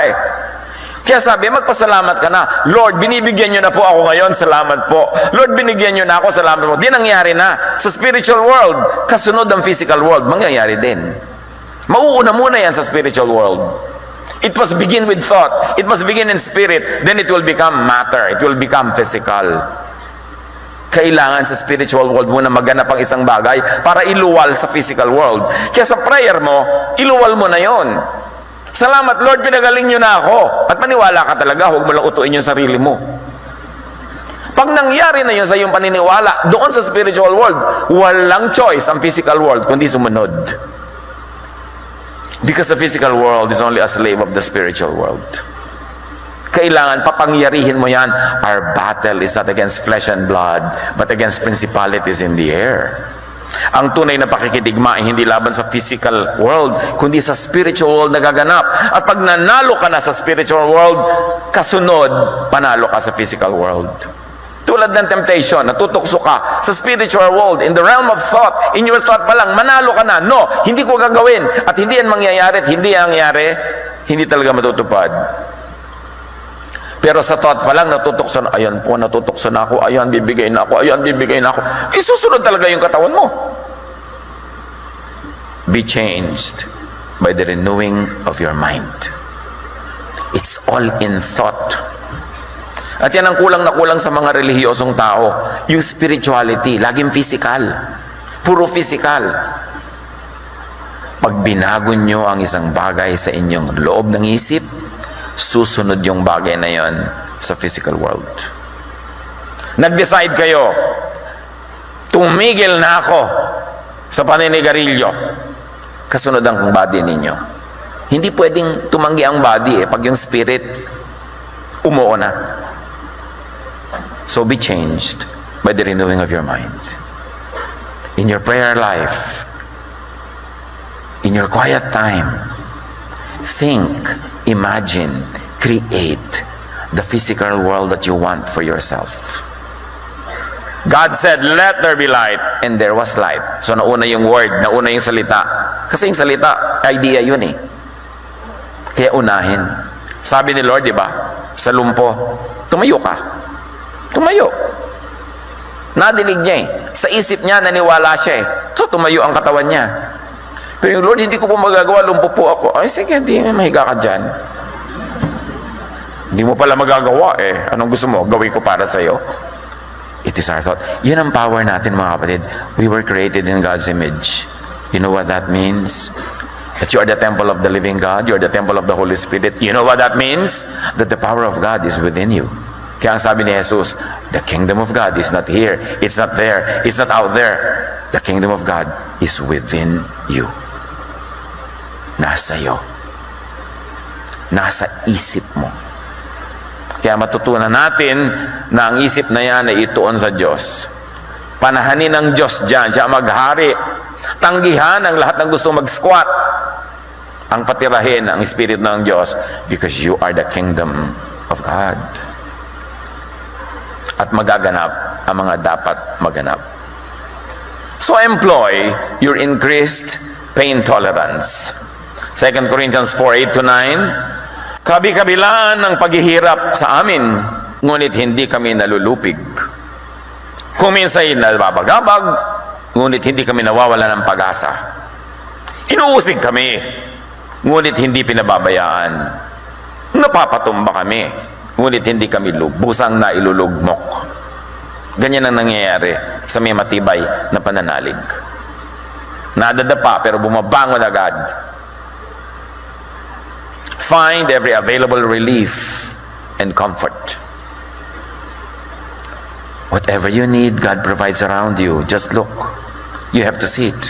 Kaya sabi, magpasalamat ka na. Lord, binibigyan niyo na po ako ngayon, salamat po. Lord, binigyan niyo na ako, salamat po. Di nangyari na. Sa spiritual world, kasunod ang physical world, mangyayari din. Mauuna muna yan sa spiritual world. It must begin with thought. It must begin in spirit. Then it will become matter. It will become physical. Kailangan sa spiritual world muna maganap ang isang bagay para iluwal sa physical world. Kaya sa prayer mo, iluwal mo na yon. Salamat Lord, pinagaling nyo na ako. At maniwala ka talaga, huwag mo lang utuin yung sarili mo. Pag nangyari na yun sa iyong paniniwala, doon sa spiritual world, walang choice ang physical world kundi sumunod. Because the physical world is only a slave of the spiritual world. Kailangan papangyarihin mo yan. Our battle is not against flesh and blood, but against principalities in the air. Ang tunay na pakikidigma ay hindi laban sa physical world, kundi sa spiritual world na gaganap. At pag nanalo ka na sa spiritual world, kasunod, panalo ka sa physical world. Tulad ng temptation, natutukso ka sa spiritual world, in the realm of thought, in your thought pa lang, manalo ka na. No, hindi ko gagawin. At hindi yan mangyayari at hindi yan nangyari, hindi talaga matutupad. Pero sa thought pa lang, natutukso na, ayan po, natutukso na ako, ayan, bibigay na ako, ayan, bibigay na ako. Susunod talaga yung katawan mo. Be changed by the renewing of your mind. It's all in thought. At yan ang kulang na kulang sa mga relihiyosong tao. Yung spirituality, laging physical. Puro physical. Pag binago nyo ang isang bagay sa inyong loob ng isip, susunod yung bagay na yon sa physical world. Nag-decide kayo, tumigil na ako sa paninigarilyo. Kasunod ang body ninyo. Hindi pwedeng tumanggi ang body pag yung spirit umuo na. So be changed by the renewing of your mind. In your prayer life, in your quiet time, think, imagine, create the physical world that you want for yourself. God said, let there be light, and there was light. So nauna yung word, nauna yung salita. Kasi yung salita, idea yun Kaya unahin. Sabi ni Lord, di ba, sa lumpo, tumayo ka. Tumayo. Nadinig niya Sa isip niya, naniwala siya So tumayo ang katawan niya. Pero yung Lord, hindi ko po magagawa, lumpo po ako. Ay, sige, hindi, mahiga ka dyan. Hindi mo pala magagawa Anong gusto mo? Gawin ko para sa'yo? It is our thought. Yun ang power natin, mga kapatid. We were created in God's image. You know what that means? That you are the temple of the living God. You are the temple of the Holy Spirit. You know what that means? That the power of God is within you. Kaya ang sabi ni Jesus, the kingdom of God is not here. It's not there. It's not out there. The kingdom of God is within you. Nasa iyo. Nasa isip mo. Kaya matutunan natin na ang isip na yan ay ituon sa Diyos. Panahanin ng Diyos dyan, siya maghari. Tanggihan ang lahat ng gusto mag-squat. Ang patirahin ang Espiritu ng Diyos, because you are the kingdom of God. At magaganap ang mga dapat maganap. So employ your increased pain tolerance. 2 Corinthians 4:8-9, kabi-kabilaan ng paghihirap sa amin, ngunit hindi kami nalulupig. Kung minsa'y nababagabag, ngunit hindi kami nawawala ng pag-asa. Inuusig kami, ngunit hindi pinababayaan. Napapatumba kami, ngunit hindi kami lubusang na ilulugmok. Ganyan ang nangyayari sa may matibay na pananalig. Nadadapa pero bumabangon agad. Find every available relief and comfort. Whatever you need, God provides around you. Just look. You have to see it.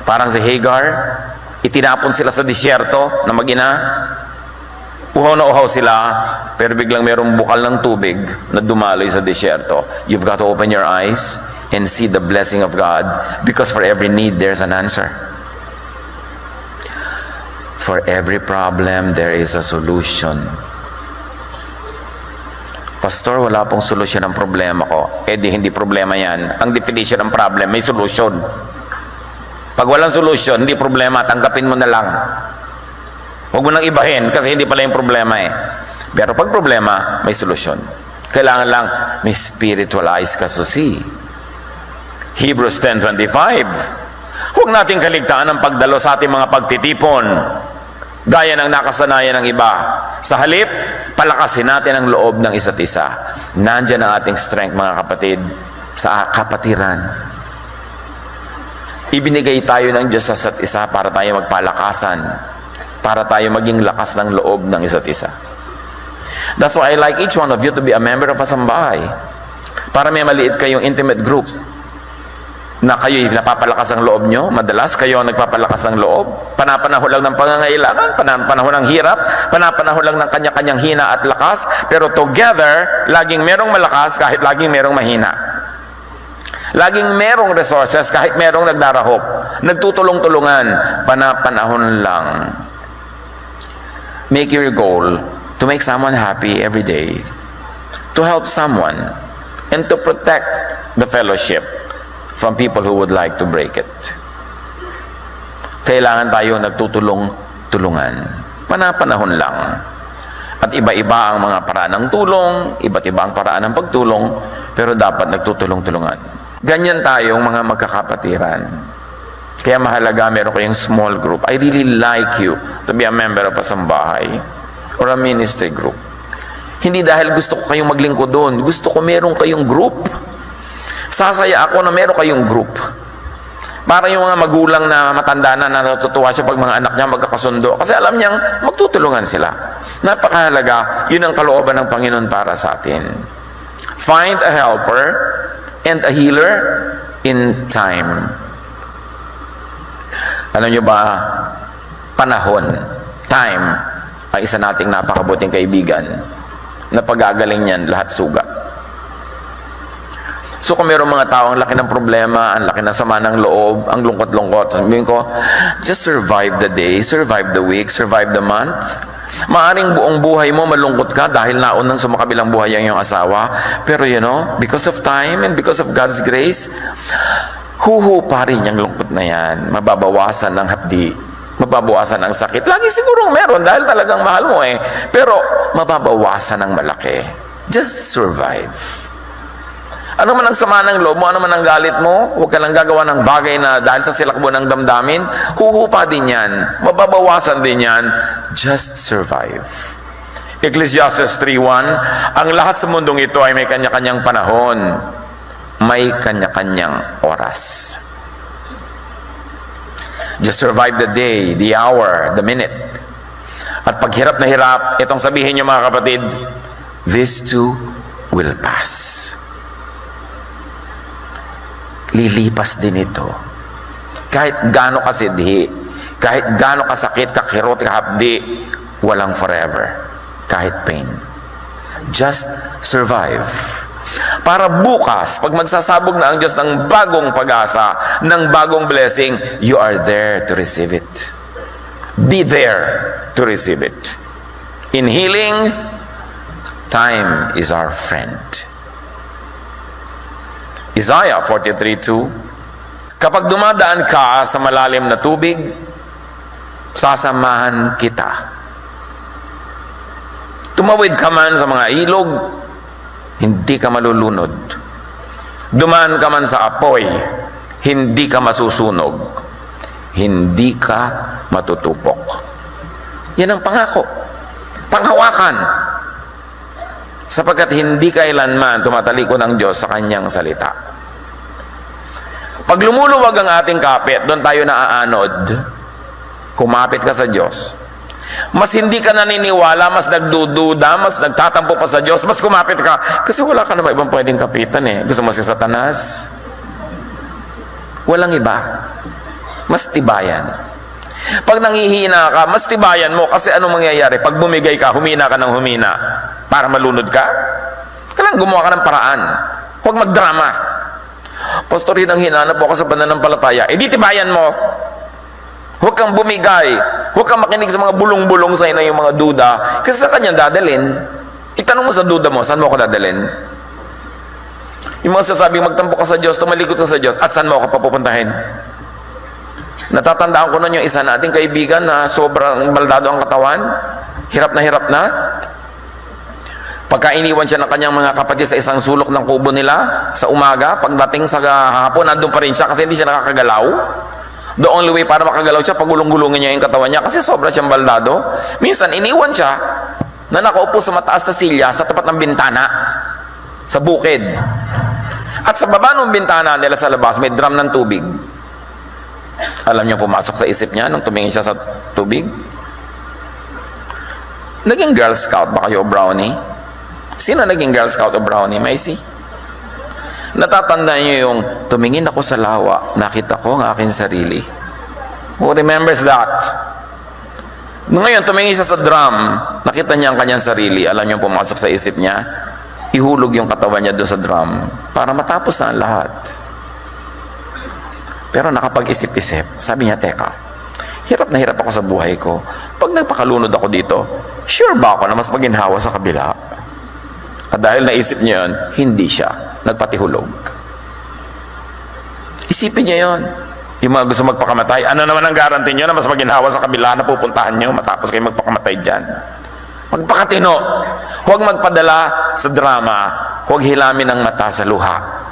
Parang si Hagar, itinapon sila sa disyerto na mag-ina. Uhaw na uhaw sila, pero biglang mayroong bukal ng tubig na dumaloy sa disyerto. You've got to open your eyes and see the blessing of God, because for every need, there's an answer. For every problem, there is a solution. Pastor, wala pong solusyon ang problema ko. Eh di hindi problema yan. Ang definition ng problem, may solusyon. Pag walang solusyon, hindi problema, tanggapin mo na lang. Huwag mo nang ibahin kasi hindi pala yung problema eh. Pero pag problema, may solusyon. Kailangan lang may spiritual eyes ka to see. Hebrews 10:25. Huwag nating kaligtaan ang pagdalo sa ating mga pagtitipon, gaya ng nakasanayan ng iba. Sa halip, palakasin natin ang loob ng isa't isa. Nandyan ang ating strength, mga kapatid, sa kapatiran. Ibinigay tayo ng Diyos sa isa't isa para tayo magpalakasan, para tayo maging lakas ng loob ng isa't isa. That's why I like each one of you to be a member of a sambahay. Para may maliit kayong intimate group na kayo'y napapalakas ang loob nyo. Madalas kayo ang nagpapalakas ng loob. Panapanahon lang ng pangangailangan, panapanahon ng hirap, panapanahon lang ng kanya-kanyang hina at lakas, pero together, laging merong malakas kahit laging merong mahina. Laging merong resources kahit merong nagdarahop. Nagtutulong-tulungan, panapanahon lang. Make your goal to make someone happy every day, to help someone, and to protect the fellowship from people who would like to break it. Kailangan tayo nagtutulong-tulungan. Panapanahon lang. At iba-iba ang mga paraan ng tulong, iba't iba ang paraan ng pagtulong, pero dapat nagtutulong-tulungan. Ganyan tayong mga magkakapatiran. Kaya mahalaga meron kayong small group. I really like you to be a member of a sambahay or a ministry group. Hindi dahil gusto ko kayong maglingkod doon. Gusto ko meron kayong group. Sasaya ako na meron kayong group. Para yung mga magulang na matanda na natutuwa siya pag mga anak niya magkakasundo. Kasi alam niyang magtutulungan sila. Napakahalaga, yun ang kalooban ng Panginoon para sa atin. Find a helper and a healer in time. Alam niyo ba, panahon, time, ay isa nating napakabuting kaibigan na pagagaling niyan lahat sugat. So kung mayroong mga tao ang laki ng problema, ang laki ng sama ng loob, ang lungkot-lungkot, sabihin ko, just survive the day, survive the week, survive the month. Maaring buong buhay mo malungkot ka dahil naunang sumakabilang buhay ang iyong asawa. Pero because of time and because of God's grace, huhupa rin yung lungkot na yan. Mababawasan ng hapdi, mababawasan ang sakit. Lagi sigurong meron dahil talagang mahal mo eh. Pero mababawasan ng malaki. Just survive. Ano man ang sama ng loob mo, ano man ang galit mo, huwag ka lang gagawa ng bagay na dahil sa silakbo ng damdamin, huhupa din yan, mababawasan din yan, just survive. Ecclesiastes 3:1, ang lahat sa mundong ito ay may kanya-kanyang panahon, may kanya-kanyang oras. Just survive the day, the hour, the minute. At pag hirap na hirap, itong sabihin niyo mga kapatid, this too will pass. Lilipas din ito. Kahit gaano kasidhi, kahit gaano kasakit, kakirot, kahapdi, walang forever. kahit pain. Just survive. Para bukas, pag magsasabog na ang Diyos ng bagong pag-asa, ng bagong blessing, you are there to receive it. Be there to receive it. In healing, time is our friend. Isaiah 43:2, kapag dumadaan ka sa malalim na tubig, sasamahan kita. Tumawid ka man sa mga ilog, hindi ka malulunod. Dumaan ka man sa apoy, hindi ka masusunog. Hindi ka matutupok. Yan ang pangako. Panghawakan. Sapagkat hindi kailanman tumatalikod ang Diyos sa kanyang salita. Pag lumuluwag ang ating kapit, doon tayo naaanod. Kumapit ka sa Diyos. Mas hindi ka naniniwala, mas nagdududa, mas nagtatampo pa sa Diyos, mas kumapit ka. Kasi wala ka naman ibang pwedeng kapitan eh. Gusto mo si Satanas? Walang iba. Mas tibayan. Pag nanghihina ka, mas tibayan mo. Kasi ano mangyayari? Pag bumigay ka, humina ka ng humina. Para malunod ka? Kailangan gumawa ka ng paraan. Huwag magdrama. Pastor, ang hinanap ako sa pananampalataya. Eh di tibayan mo. Huwag kang bumigay. Huwag kang makinig sa mga bulong-bulong sa ina yung mga duda. Kasi sa kanyang dadalin. Itanong mo sa duda mo, saan mo ako dadalin? Yung mga sasabing magtampo ka sa Diyos, tumalikod ka sa Diyos, at saan mo ako papupuntahin? Natatandaan ko nun yung isa nating kaibigan na sobrang baldado ang katawan. Hirap na. Pagka iniwan siya ng kanyang mga kapatid sa isang sulok ng kubo nila, sa umaga, pagdating sa hapon, nandun pa rin siya kasi hindi siya nakakagalaw. The only way para makagalaw siya, pagulong-gulungin niya yung katawan niya kasi sobra siyang baldado. Minsan, iniwan siya na nakaupo sa mataas na silya sa tapat ng bintana, sa bukid. At sa baba ng bintana nila sa labas, may drum ng tubig. Alam niyo, pumasok sa isip niya nung tumingin siya sa tubig? Naging Girl Scout ba kayo o Brownie? Sino naging Girl Scout o Brownie? Macy? Natatandaan niyo yung tumingin ako sa lawa, nakita ko ang aking sarili. Who remembers that? Ngayon, tumingin siya sa drum, nakita niya ang kanyang sarili. Alam niyo, pumasok sa isip niya, ihulog yung katawan niya doon sa drum para matapos na ang lahat. Pero nakapag-isip-isip, sabi niya, teka, hirap na hirap ako sa buhay ko. Pag nagpakalunod ako dito, sure ba ako na mas maginhawa sa kabila? At dahil naisip niya yun, hindi siya nagpatihulog. Isipin niya yun. Yung mga gusto magpakamatay, ano naman ang guarantee niyo na mas maginhawa sa kabila na pupuntahan niyo matapos kayo magpakamatay dyan? Magpakatino. Huwag magpadala sa drama. Huwag hilamin ang mata sa luha.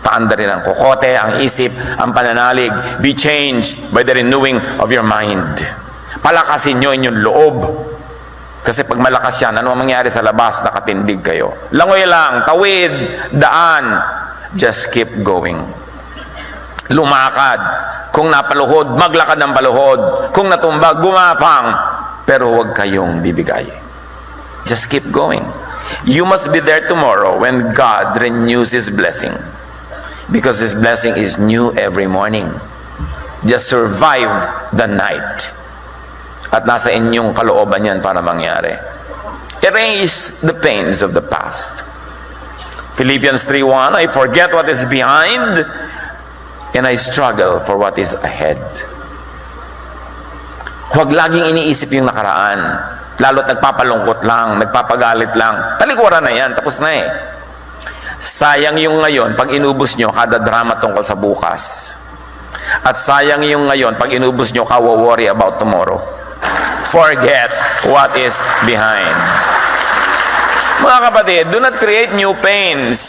Paandarin ang kokote, ang isip, ang pananalig. Be changed by the renewing of your mind. Palakasin nyo inyong loob. Kasi pag malakas yan, ano ang mangyari sa labas? Nakatindig kayo. Langoy lang, tawid, daan. Just keep going. Lumakad. Kung napaluhod, maglakad ng paluhod. Kung natumba, gumapang. Pero huwag kayong bibigay. Just keep going. You must be there tomorrow when God renews His blessing. Because His blessing is new every morning. Just survive the night. At nasa inyong kalooban yan para mangyari. Erase the pains of the past. Philippians 3:1, I forget what is behind and I struggle for what is ahead. Huwag laging iniisip yung nakaraan. Lalo't nagpapalungkot lang, nagpapagalit lang. Talikuran na yan, tapos na eh. Sayang yung ngayon pag inubos nyo kada drama tungkol sa bukas. At sayang yung ngayon pag inubos nyo worry about tomorrow. Forget what is behind. Mga kapatid, do not create new pains.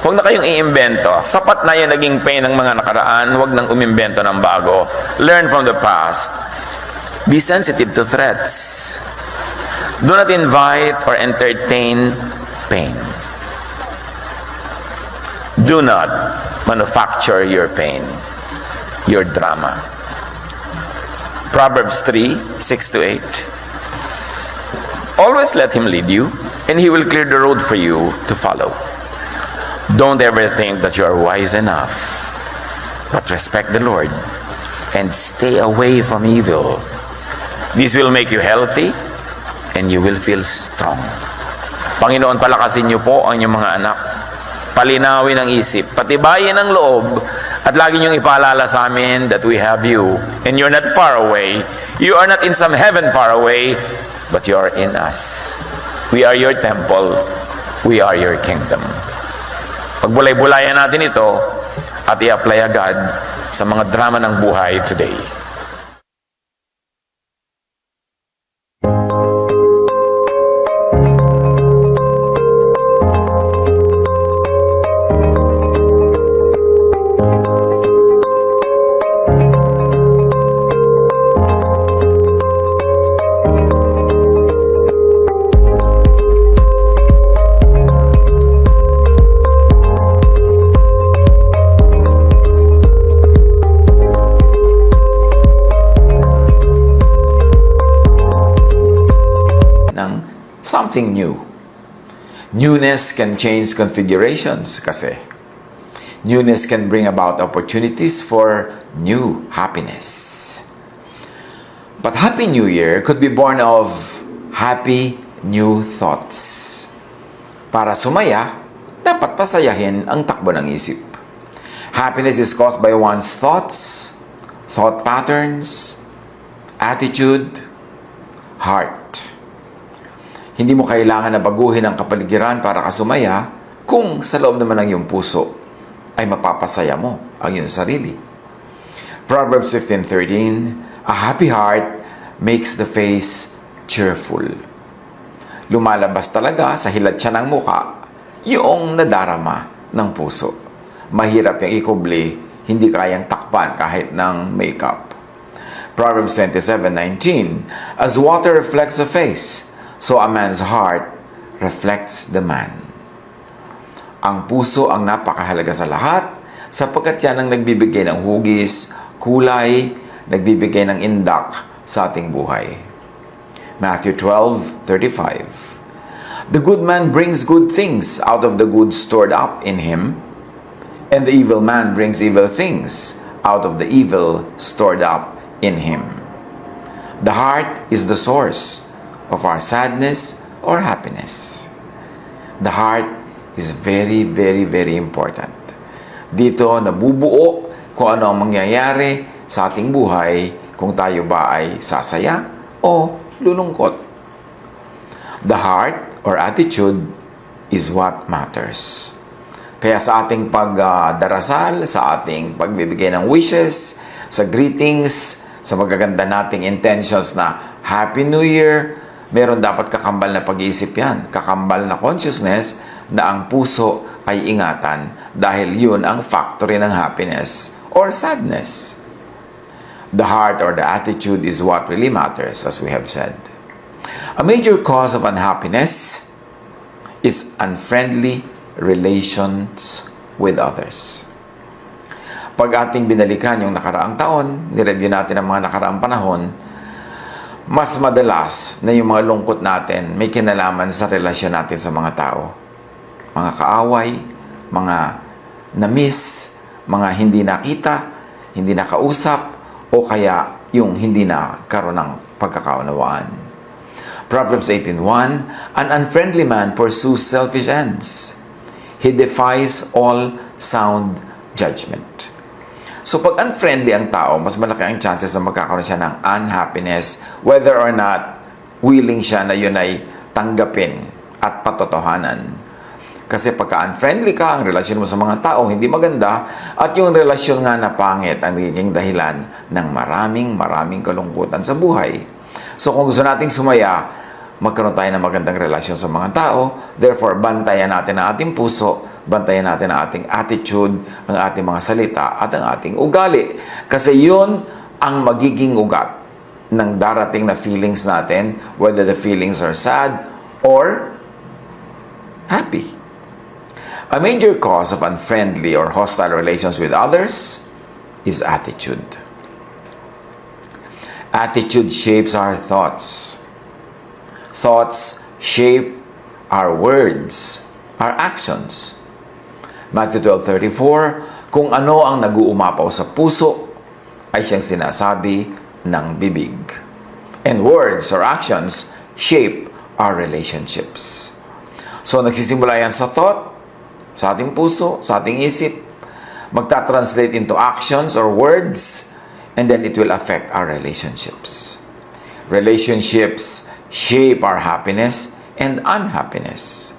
Huwag na kayong iimbento. Sapat na yung naging pain ng mga nakaraan. Huwag nang umimbento ng bago. Learn from the past. Be sensitive to threats. Do not invite or entertain pain. Do not manufacture your pain, your drama. Proverbs 3:6-8. Always let Him lead you, and He will clear the road for you to follow. Don't ever think that you are wise enough, but respect the Lord and stay away from evil. This will make you healthy and you will feel strong. Panginoon, palakasin niyo po ang inyong mga anak. Palinawin ang isip, patibayin ang loob, at lagi niyong ipaalala sa amin that we have you, and you're not far away. You are not in some heaven far away, but you are in us. We are your temple. We are your kingdom. Pagbulay-bulayan natin ito at i-apply agad sa mga drama ng buhay today. Something new. Newness can change configurations kasi. Newness can bring about opportunities for new happiness. But Happy New Year could be born of happy new thoughts. Para sumaya, dapat pasayahin ang takbo ng isip. Happiness is caused by one's thoughts, thought patterns, attitude, heart. Hindi mo kailangan na baguhin ang kapaligiran para kasumaya kung sa loob naman ng iyong puso ay mapapasaya mo ang iyong sarili. Proverbs 15:13, a happy heart makes the face cheerful. Lumalabas talaga sa hilat siya ng muka yung nadarama ng puso. Mahirap yung ikubli, hindi kayang takpan kahit ng makeup. Proverbs 27:19, as water reflects the face, so a man's heart reflects the man. Ang puso ang napakahalaga sa lahat sapagkat yan ang nagbibigay ng hugis, kulay, nagbibigay ng indak sa ating buhay. Matthew 12:35. The good man brings good things out of the good stored up in him, and the evil man brings evil things out of the evil stored up in him. The heart is the source of our sadness or happiness. The heart is very, very, very important. Dito nabubuo kung ano ang mangyayari sa ating buhay kung tayo ba ay sasaya o lulungkot. The heart or attitude is what matters. Kaya sa ating pagdarasal, sa ating pagbibigay ng wishes, sa greetings, sa magaganda nating intentions na Happy New Year, meron dapat kakambal na pag-iisip yan, kakambal na consciousness na ang puso ay ingatan dahil yun ang factory ng happiness or sadness. The heart or the attitude is what really matters, as we have said. A major cause of unhappiness is unfriendly relations with others. Pag ating binalikan yung nakaraang taon, nireview natin ang mga nakaraang panahon, mas madalas na yung mga lungkot natin may kinalaman sa relasyon natin sa mga tao. Mga kaaway, mga na-miss, mga hindi nakita, hindi nakausap, o kaya yung hindi na karoon ng pagkakaunawaan. Proverbs 18:1, an unfriendly man pursues selfish ends. He defies all sound judgment. So pag unfriendly ang tao, mas malaki ang chances na magkakaroon siya ng unhappiness whether or not willing siya na yun ay tanggapin at patotohanan. Kasi pagka unfriendly ka, ang relasyon mo sa mga tao hindi maganda at yung relasyon nga na pangit ang nagiging dahilan ng maraming kalungkutan sa buhay. So kung gusto nating sumaya, magkaroon tayo ng magandang relasyon sa mga tao. Therefore, bantayan natin ang ating puso, bantayan natin ang ating attitude, ang ating mga salita, at ang ating ugali. Kasi yun ang magiging ugat ng darating na feelings natin, whether the feelings are sad or happy. A major cause of unfriendly or hostile relations with others is attitude. Attitude shapes our thoughts. Thoughts shape our words, our actions. Matthew 12:34, kung ano ang nag-uumapaw sa puso ay siyang sinasabi ng bibig. And words or actions shape our relationships. So, nagsisimula yan sa thought, sa ating puso, sa ating isip, magta-translate into actions or words, and then it will affect our relationships. Relationships shape our happiness and unhappiness.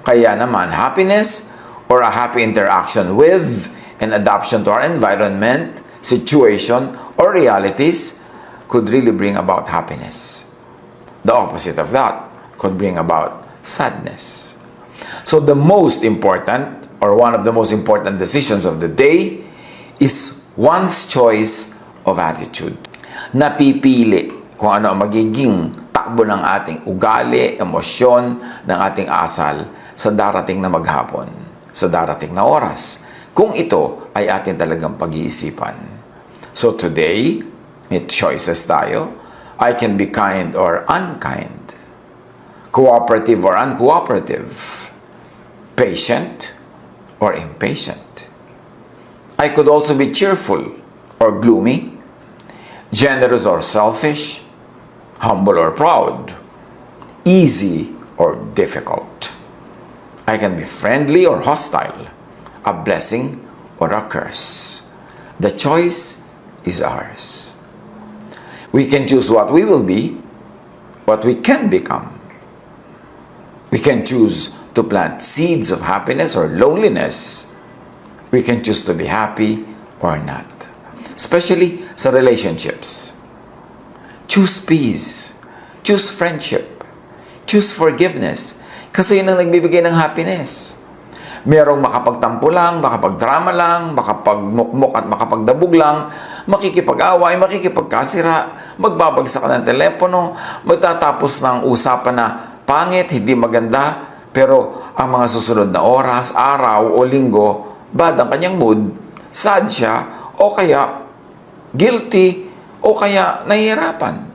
Kaya naman, happiness or a happy interaction with and adaptation to our environment, situation, or realities could really bring about happiness. The opposite of that could bring about sadness. So the most important, or one of the most important decisions of the day is one's choice of attitude. Napipili kung ano ang magiging takbo ng ating ugali, emosyon, ng ating asal sa darating na maghapon, sa darating na oras, kung ito ay atin talagang pag-iisipan. So today, may choices tayo. I can be kind or unkind, cooperative or uncooperative, patient or impatient. I could also be cheerful or gloomy, generous or selfish, humble or proud, easy or difficult. I can be friendly or hostile, a blessing or a curse. The choice is ours. We can choose what we will be, what we can become. We can choose to plant seeds of happiness or loneliness. We can choose to be happy or not. Especially sa relationships. Choose peace. Choose friendship. Choose forgiveness. Kasi yun ang nagbibigay ng happiness. Merong makapagtampo lang, makapagdrama lang, makapagmukmok at makapagdabog lang, makikipag-away, makikipagkasira, magbabagsak ng telepono, magtatapos ng usapan na pangit, hindi maganda, pero ang mga susunod na oras, araw o linggo, bad ang kanyang mood, sad siya, o kaya guilty, o kaya nahihirapan.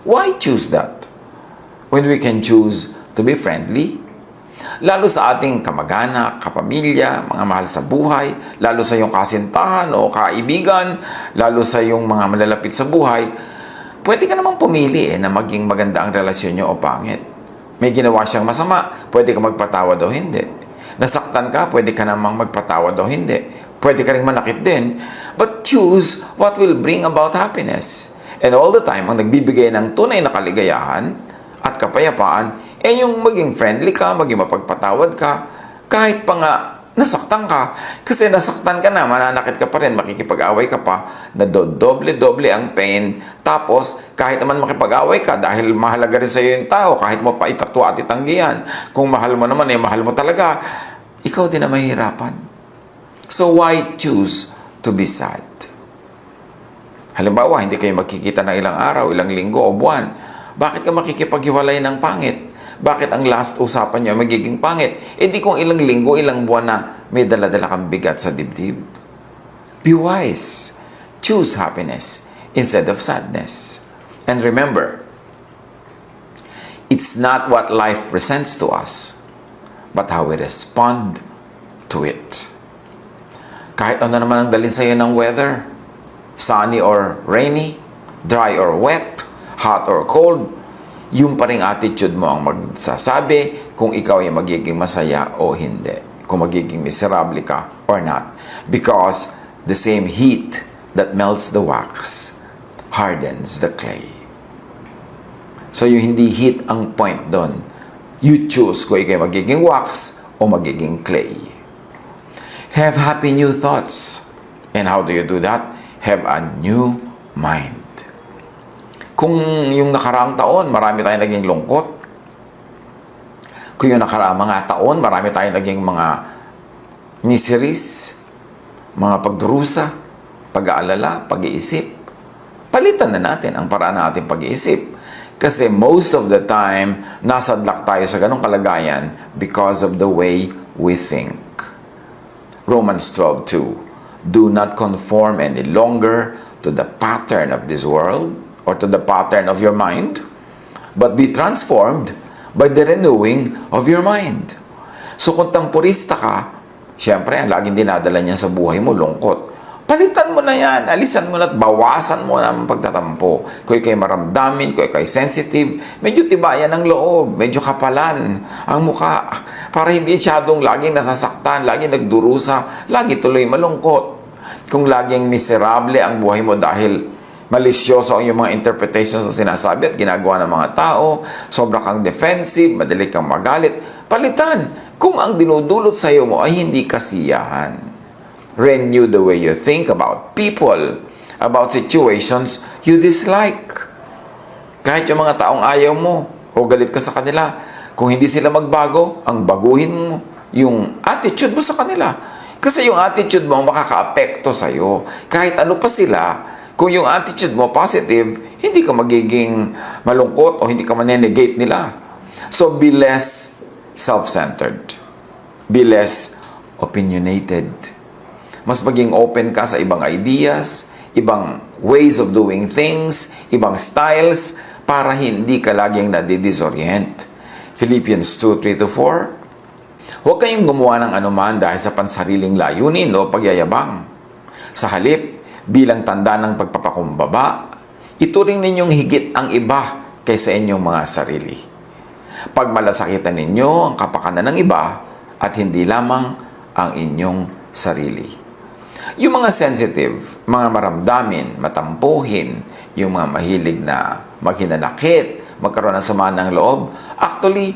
Why choose that? When we can choose to be friendly, lalo sa ating kamag-anak, kapamilya, mga mahal sa buhay, lalo sa iyong kasintahan o kaibigan, lalo sa iyong mga malalapit sa buhay, pwede ka namang pumili na maging maganda ang relasyon niyo o pangit. May ginawa siyang masama, pwede ka magpatawad o hindi. Nasaktan ka, pwede ka namang magpatawad o hindi. Pwede ka rin manakit din, but choose what will bring about happiness. And all the time, ang nagbibigay ng tunay na kaligayahan at kapayapaan, yung maging friendly ka, maging mapagpatawad ka, kahit pa nga nasaktan ka. Kasi nasaktan ka na, mananakit ka pa rin, makikipag-away ka pa, na doble-doble ang pain. Tapos, kahit naman makipag-away ka, dahil mahalaga rin sa iyo yung tao, kahit mo pa itatwa at itanggihan, kung mahal mo naman, mahal mo talaga, ikaw din na mahirapan. So, why choose to be sad? Halimbawa, hindi kayo magkikita ng ilang araw, ilang linggo o buwan. Bakit ka makikipaghiwalay ng pangit? Bakit ang last usapan niyo magiging pangit? E di kung ilang linggo, ilang buwan na may dala-dala kang bigat sa dibdib. Be wise. Choose happiness instead of sadness. And remember, it's not what life presents to us, but how we respond to it. Kahit ano naman ang dalhin sa iyo ng weather, sunny or rainy, dry or wet, hot or cold, yung pa ring attitude mo ang magsasabi kung ikaw ay magiging masaya o hindi. Kung magiging miserable ka or not. Because the same heat that melts the wax hardens the clay. So yung hindi heat ang point doon. You choose kung ikaw ay magiging wax o magiging clay. Have happy new thoughts. And how do you do that? Have a new mind. Kung yung nakaraang taon, marami tayong naging lungkot. Kung yung nakaraang mga taon, marami tayong naging mga miseries, mga pagdurusa, pag-aalala, pag-iisip. Palitan na natin ang paraan ng ating pag-iisip. Kasi most of the time, nasadlak tayo sa ganong kalagayan because of the way we think. Romans 12:2, do not conform any longer to the pattern of this world, or to the pattern of your mind, but be transformed by the renewing of your mind. So kung tampurista ka, syempre, ang laging dinadala niya sa buhay mo, lungkot. Palitan mo na yan. Alisan mo na at bawasan mo na ang pagtatampo. Kung ikay maramdamin, kung ikay sensitive, medyo tibayan ang loob, medyo kapalan ang muka. Para hindi siyadong laging nasasaktan, laging nagdurusa, lagi tuloy malungkot. Kung laging miserable ang buhay mo dahil malisyoso ang iyong mga interpretations sa sinasabi at ginagawa ng mga tao, sobra kang defensive, madali kang magalit, palitan. Kung ang dinudulot sa iyo mo ay hindi kasiyahan. Renew the way you think about people, about situations you dislike. Kahit yung mga taong ayaw mo o galit ka sa kanila, kung hindi sila magbago, ang baguhin mo yung attitude mo sa kanila. Kasi yung attitude mo makaka-apekto sa'yo. Kahit ano pa sila, kung yung attitude mo positive, hindi ka magiging malungkot o hindi ka manenegate nila. So be less self-centered. Be less opinionated. Mas maging open ka sa ibang ideas, ibang ways of doing things, ibang styles, para hindi ka laging nadidisorient. Philippians 2:3-4. Huwag kayong gumawa ng anuman dahil sa pansariling layunin o pagyayabang. Sa halip, bilang tanda ng pagpapakumbaba, ituring ninyong higit ang iba kaysa inyong mga sarili. Pagmalasakitan ninyo ang kapakanan ng iba at hindi lamang ang inyong sarili. Yung mga sensitive, mga maramdamin, matampuhin, yung mga mahilig na maghinanakit, magkaroon ng sama ng loob, actually,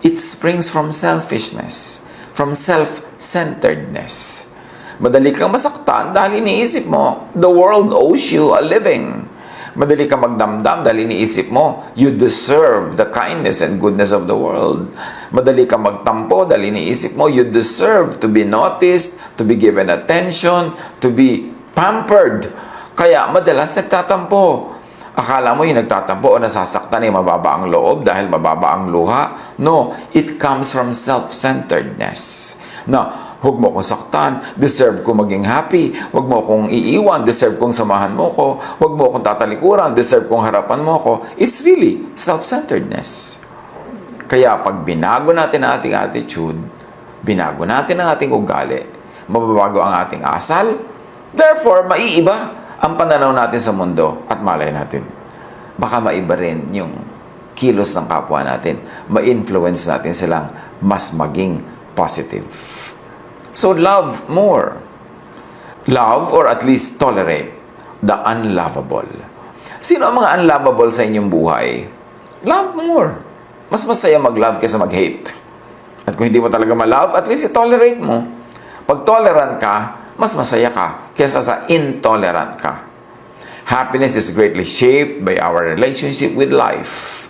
it springs from selfishness, from self-centeredness. Madali kang masaktan dahil iniisip mo, the world owes you a living. Madali kang magdamdam dahil iniisip mo, you deserve the kindness and goodness of the world. Madali kang magtampo dahil iniisip mo, you deserve to be noticed, to be given attention, to be pampered. Kaya madalas nagtatampo. Akala mo yung nagtatampo o nasasaktan ay mababa ang loob dahil mababa ang luha? No, it comes from self-centeredness. Na, huwag mo akong saktan, deserve ko maging happy, huwag mo akong iiwan, deserve kong samahan mo ko, huwag mo akong tatalikuran, deserve kong harapan mo ko. It's really self-centeredness. Kaya pag binago natin ang ating attitude, binago natin ang ating ugali, mababago ang ating asal, therefore, maiiba ang pananaw natin sa mundo at malay natin. Baka maiba rin yung kilos ng kapwa natin, ma-influence natin silang mas maging positive. So love more. Love or at least tolerate the unlovable. Sino ang mga unlovable sa inyong buhay? Love more. Mas masaya mag-love kaysa mag-hate. At kung hindi mo talaga ma-love, at least i-tolerate mo. Pag tolerant ka, mas masaya ka kaysa sa intolerant ka. Happiness is greatly shaped by our relationship with life.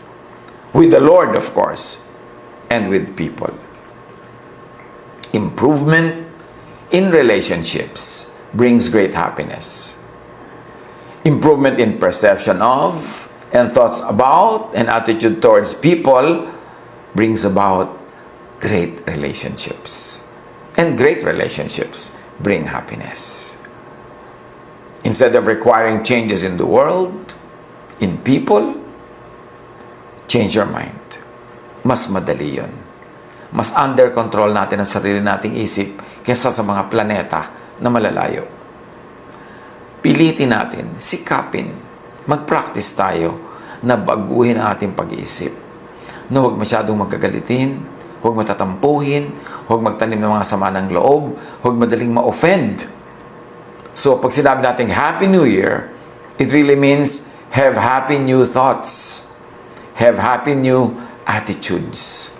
With the Lord, of course, and with people. Improvement in relationships brings great happiness. Improvement in perception of and thoughts about and attitude towards people brings about great relationships. And great relationships bring happiness. Instead of requiring changes in the world, in people, change your mind. Mas madali yun. Mas under control natin ang sarili nating isip kaysa sa mga planeta na malalayo. Pilitin natin, sikapin, mag-practice tayo na baguhin ang ating pag-iisip. Na huwag masyadong magkagalitin, huwag matatampuhin, huwag magtanim ng mga sama ng loob, huwag madaling ma-offend. So, pag sinabi natin Happy New Year, it really means have happy new thoughts. Have happy new attitudes.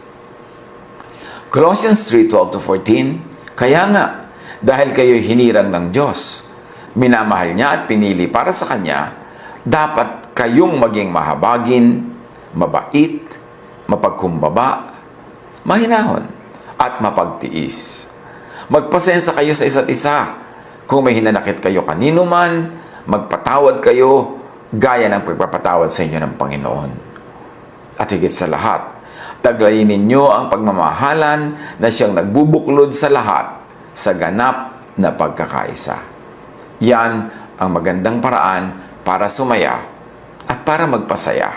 Colossians 3:12-14, kaya nga, dahil kayo'y hinirang ng Diyos, minamahal niya at pinili para sa Kanya, dapat kayong maging mahabagin, mabait, mapagkumbaba, mahinahon, at mapagtiis. Magpasensya kayo sa isa't isa. Kung may hinanakit kayo kanino man, magpatawad kayo, gaya ng pagpapatawad sa inyo ng Panginoon. At higit sa lahat, taglayin ninyo ang pagmamahalan na siyang nagbubuklod sa lahat sa ganap na pagkakaisa. Yan ang magandang paraan para sumaya at para magpasaya.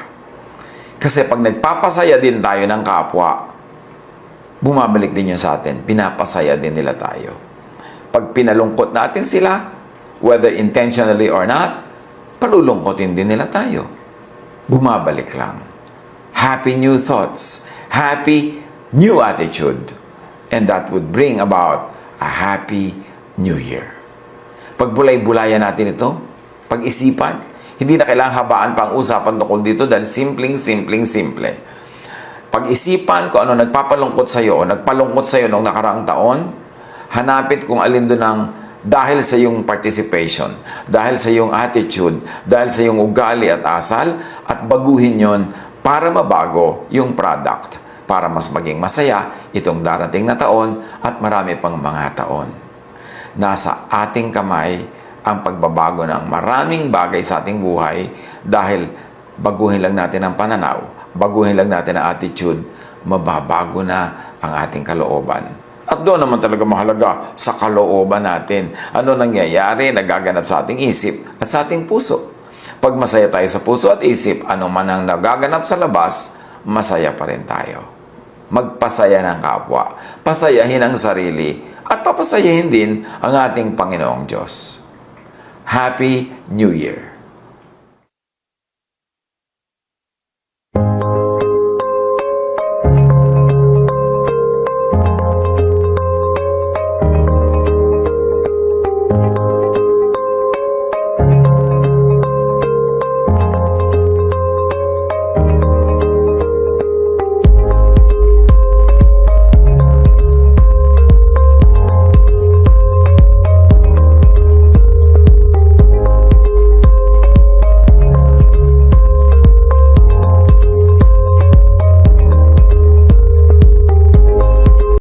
Kasi pag nagpapasaya din tayo ng kapwa, bumabalik din yun sa atin, pinapasaya din nila tayo. Pag pinalungkot natin sila, whether intentionally or not, palulungkotin din nila tayo. Bumabalik lang. Happy new thoughts, happy new attitude, and that would bring about a happy new year. Pagbulay-bulayan natin ito, pag-isipan, hindi na kailangang habaan pa ang usapan tungkol dito dahil simple. Pag-isipan kung ano nagpapalungkot sa iyo o nagpalungkot sa iyo noong nakaraang taon, hanapit kung alin doon ang dahil sa iyong participation, dahil sa iyong attitude, dahil sa iyong ugali at asal, at baguhin yon para mabago yung product, para mas maging masaya itong darating na taon at marami pang mga taon. Nasa ating kamay ang pagbabago ng maraming bagay sa ating buhay dahil baguhin lang natin ang pananaw, baguhin lang natin ang attitude, mababago na ang ating kalooban. At doon naman talaga mahalaga sa kalooban natin. Ano nangyayari, nagaganap sa ating isip at sa ating puso. Pag masaya tayo sa puso at isip, ano man ang nagaganap sa labas, masaya pa rin tayo. Magpasaya ng kapwa, pasayahin ang sarili, at papasayahin din ang ating Panginoong Diyos. Happy New Year!